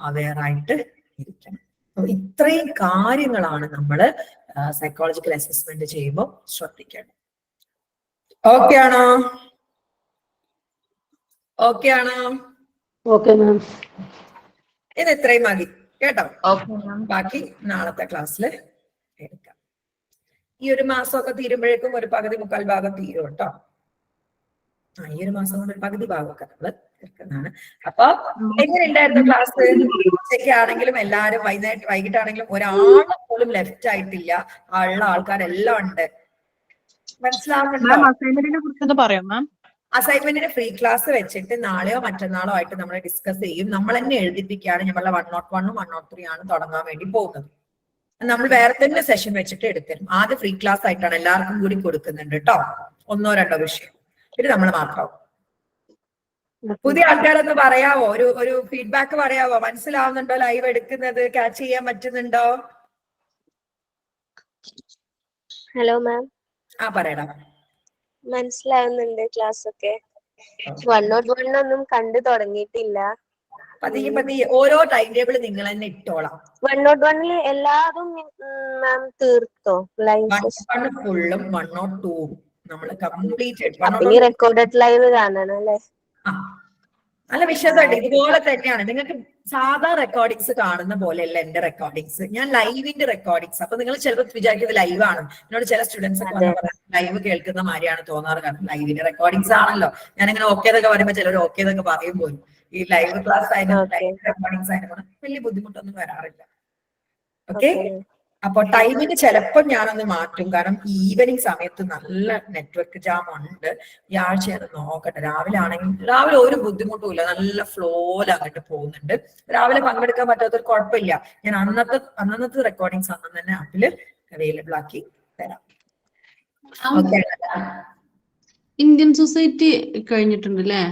അവെയർ ആയിട്ട് ഇരിക്കണം. അപ്പൊ ഇത്രയും കാര്യങ്ങളാണ് നമ്മൾ സൈക്കോളജിക്കൽ അസസ്മെന്റ് ചെയ്യുമ്പോൾ ശ്രദ്ധിക്കേണ്ടത്. ഓക്കെ ആണോ? ഓക്കെ ആണോ? Okay ma'am. ഇത് എത്രയും മതി കേട്ടോ. ബാക്കി നാളത്തെ ക്ലാസ്സിൽ എടുക്കാം. ഈ ഒരു മാസമൊക്കെ തീരുമ്പോഴേക്കും ഒരു പകുതി മുക്കാൽ ഭാഗം തീരും കേട്ടോ. ഈ ഒരു മാസം കൊണ്ട് ഒരു പകുതി ഭാഗമൊക്കെ നമ്മള് തീർക്കുന്നതാണ്. അപ്പൊ എങ്ങനെ ഉണ്ടായിരുന്നു ക്ലാസ്? ഉച്ചയ്ക്ക് ആണെങ്കിലും എല്ലാരും വൈകിട്ടാണെങ്കിലും ഒരാളെ പോലും ലെഫ്റ്റ് ആയിട്ടില്ല. ഉള്ള ആൾക്കാരെല്ലാം ഉണ്ട്. മനസ്സിലാവുന്നുണ്ടോ? അസൈൻമെന്റിന് ഫ്രീ ക്ലാസ് വെച്ചിട്ട് നാളെയോ മറ്റന്നാളോ ആയിട്ട് നമ്മൾ ഡിസ്കസ് ചെയ്യും. നമ്മൾ തന്നെ എഴുതിപ്പിക്കുകയാണ്. നമ്മളെ 101 103 ആണ് തുടങ്ങാൻ വേണ്ടി പോകുന്നത്. നമ്മൾ വേറെ തന്നെ സെഷൻ വെച്ചിട്ട് എടുത്തരും. ആദ്യം ഫ്രീ ക്ലാസ് ആയിട്ടാണ് എല്ലാവർക്കും കൂടി കൊടുക്കുന്നുണ്ട് കേട്ടോ. 1 2 വിഷയം. പിന്നെ നമ്മൾ മാത്രമാവും. പുതിയ ആൾക്കാരൊന്ന് പറയാവോ? ഒരു ഫീഡ്ബാക്ക് പറയാവോ? മനസ്സിലാവുന്നുണ്ടോ? ലൈവ് എടുക്കുന്നത് ക്യാച്ച് ചെയ്യാൻ പറ്റുന്നുണ്ടോ? Hello ma'am. പറയടാ. മനസ്സിലാവുന്നുണ്ട്. ക്ലാസ് ഒക്കെ 101 ഒന്നും കണ്ടു തുടങ്ങിയിട്ടില്ല. പതിയെ ഓരോ ടൈം ടേബിൾ നിങ്ങൾ തന്നെ ഇട്ടോളാം. 101 എല്ലാതും മാം തീർത്തോ? ലൈവ് ഫുള്ളും 102 നമ്മൾ കംപ്ലീറ്റ്. ഇനി റെക്കോർഡഡ് ലൈവ് കാണണം അല്ലേ? നല്ല വിശ്വാസമായിട്ട് ഇതുപോലെ തന്നെയാണ്. നിങ്ങൾക്ക് സാധാ റെക്കോർഡിങ്സ് കാണുന്ന പോലെയല്ല എന്റെ റെക്കോർഡിങ്സ്. ഞാൻ ലൈവിന്റെ റെക്കോർഡിങ്സ്. അപ്പൊ നിങ്ങൾ ചിലപ്പോൾ വിചാരിക്കുന്നത് ലൈവാണ്. എന്നോട് ചില സ്റ്റുഡൻസ് ഒക്കെ ലൈവ് കേൾക്കുന്ന മാതിരിയാണ് തോന്നാറ്. കാരണം ലൈവിന്റെ റെക്കോർഡിങ്സ് ആണല്ലോ. ഞാനിങ്ങനെ ഓക്കെ എന്നൊക്കെ പറയുമ്പോൾ ചിലർ ഓക്കെ എന്നൊക്കെ പറയും പോലും. ഈ ലൈവ് ക്ലാസ് ആയാലും ലൈവ് റെക്കോർഡിങ്സ് ആയാലും വലിയ ബുദ്ധിമുട്ടൊന്നും വരാറില്ല. ഓക്കെ. അപ്പൊ ടൈമിന് ചിലപ്പോൾ ഞാനൊന്ന് മാറ്റും. കാരണം ഈവനിങ് സമയത്ത് നല്ല നെറ്റ്വർക്ക് ജാം ഉണ്ട്. ഈ ആഴ്ച അത് നോക്കട്ടെ. രാവിലെ ഒരു ബുദ്ധിമുട്ടും ഇല്ല. നല്ല ഫ്ലോയിൽ അങ്ങോട്ട് പോകുന്നുണ്ട്. രാവിലെ പങ്കെടുക്കാൻ പറ്റാത്തൊരു കുഴപ്പമില്ല. ഞാൻ അന്നത്തെ റെക്കോർഡിങ്സ് അന്ന് തന്നെ ആപ്പില് അവൈലബിൾ ആക്കി തരാം. ഇന്ത്യൻ സൊസൈറ്റി കഴിഞ്ഞിട്ടുണ്ട് അല്ലേ?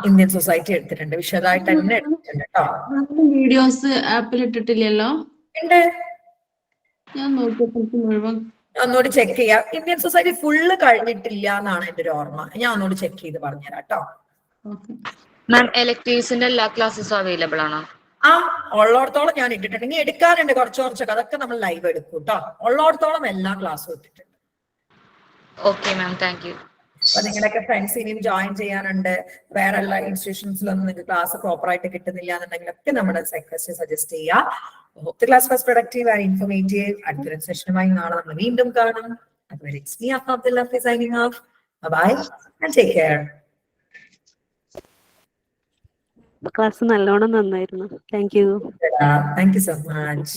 ഇന്ത്യൻ സൊസൈറ്റി എടുത്തിട്ടുണ്ട്. വിശദമായിട്ട് തന്നെ എടുത്തിട്ടുണ്ട് കേട്ടോ. വീഡിയോസ് ആപ്പിൽ ഇട്ടിട്ടില്ലല്ലോ? ഉണ്ട്. ഞാൻ നോക്കിയപ്പോൾ മുഴുവൻ ഒന്നുകൂടി ചെക്ക് ചെയ്യാം. ഇന്ത്യൻ സൊസൈറ്റി ഫുള്ള് കഴിഞ്ഞിട്ടില്ല എന്നാണ് എന്റെ ഒരു ഓർമ്മ. ഞാൻ ഒന്നുകൂടി ചെക്ക് ചെയ്ത് പറഞ്ഞുതരാം കേട്ടോ. മാം എലക്ടീവ്സിന്റെ എല്ലാ ക്ലാസ്സസും അവൈലബിൾ ആണോ? ഉള്ളോടത്തോളം ഞാൻ ഇട്ടിട്ടുണ്ട്. ഇനി എടുക്കാനുണ്ട് കുറച്ചൊക്കെ. അതൊക്കെ നമ്മൾ ലൈവ് എടുക്കും കേട്ടോ. ഉള്ളോടത്തോളം എല്ലാ ക്ലാസ്സും ഇട്ടിട്ടുണ്ട്. Okay ma'am, thank you. അപ്പൊ നിങ്ങളൊക്കെ ഫ്രണ്ട്സ് ഇനിയും ജോയിൻ ചെയ്യാനുണ്ട്. വേറെ എല്ലാ ഇൻസ്റ്റിറ്റ്യൂഷൻസിലൊന്നും നിങ്ങൾക്ക് ക്ലാസ് പ്രോപ്പർ ആയിട്ട് കിട്ടുന്നില്ല എന്നുണ്ടെങ്കിലൊക്കെ നമ്മുടെ സൈക്കോളജിസ്റ്റ് സജസ്റ്റ് ചെയ്യാം. Hope the class was productive and informative. അടുത്തൊരു സെഷനുമായി നാളെ നമ്മൾ വീണ്ടും കാണും. അതുവരെ it's me, Abdullah, signing off. Bye and take care. Class നല്ലോണം നന്നായിരുന്നു. Thank you. Thank you so much.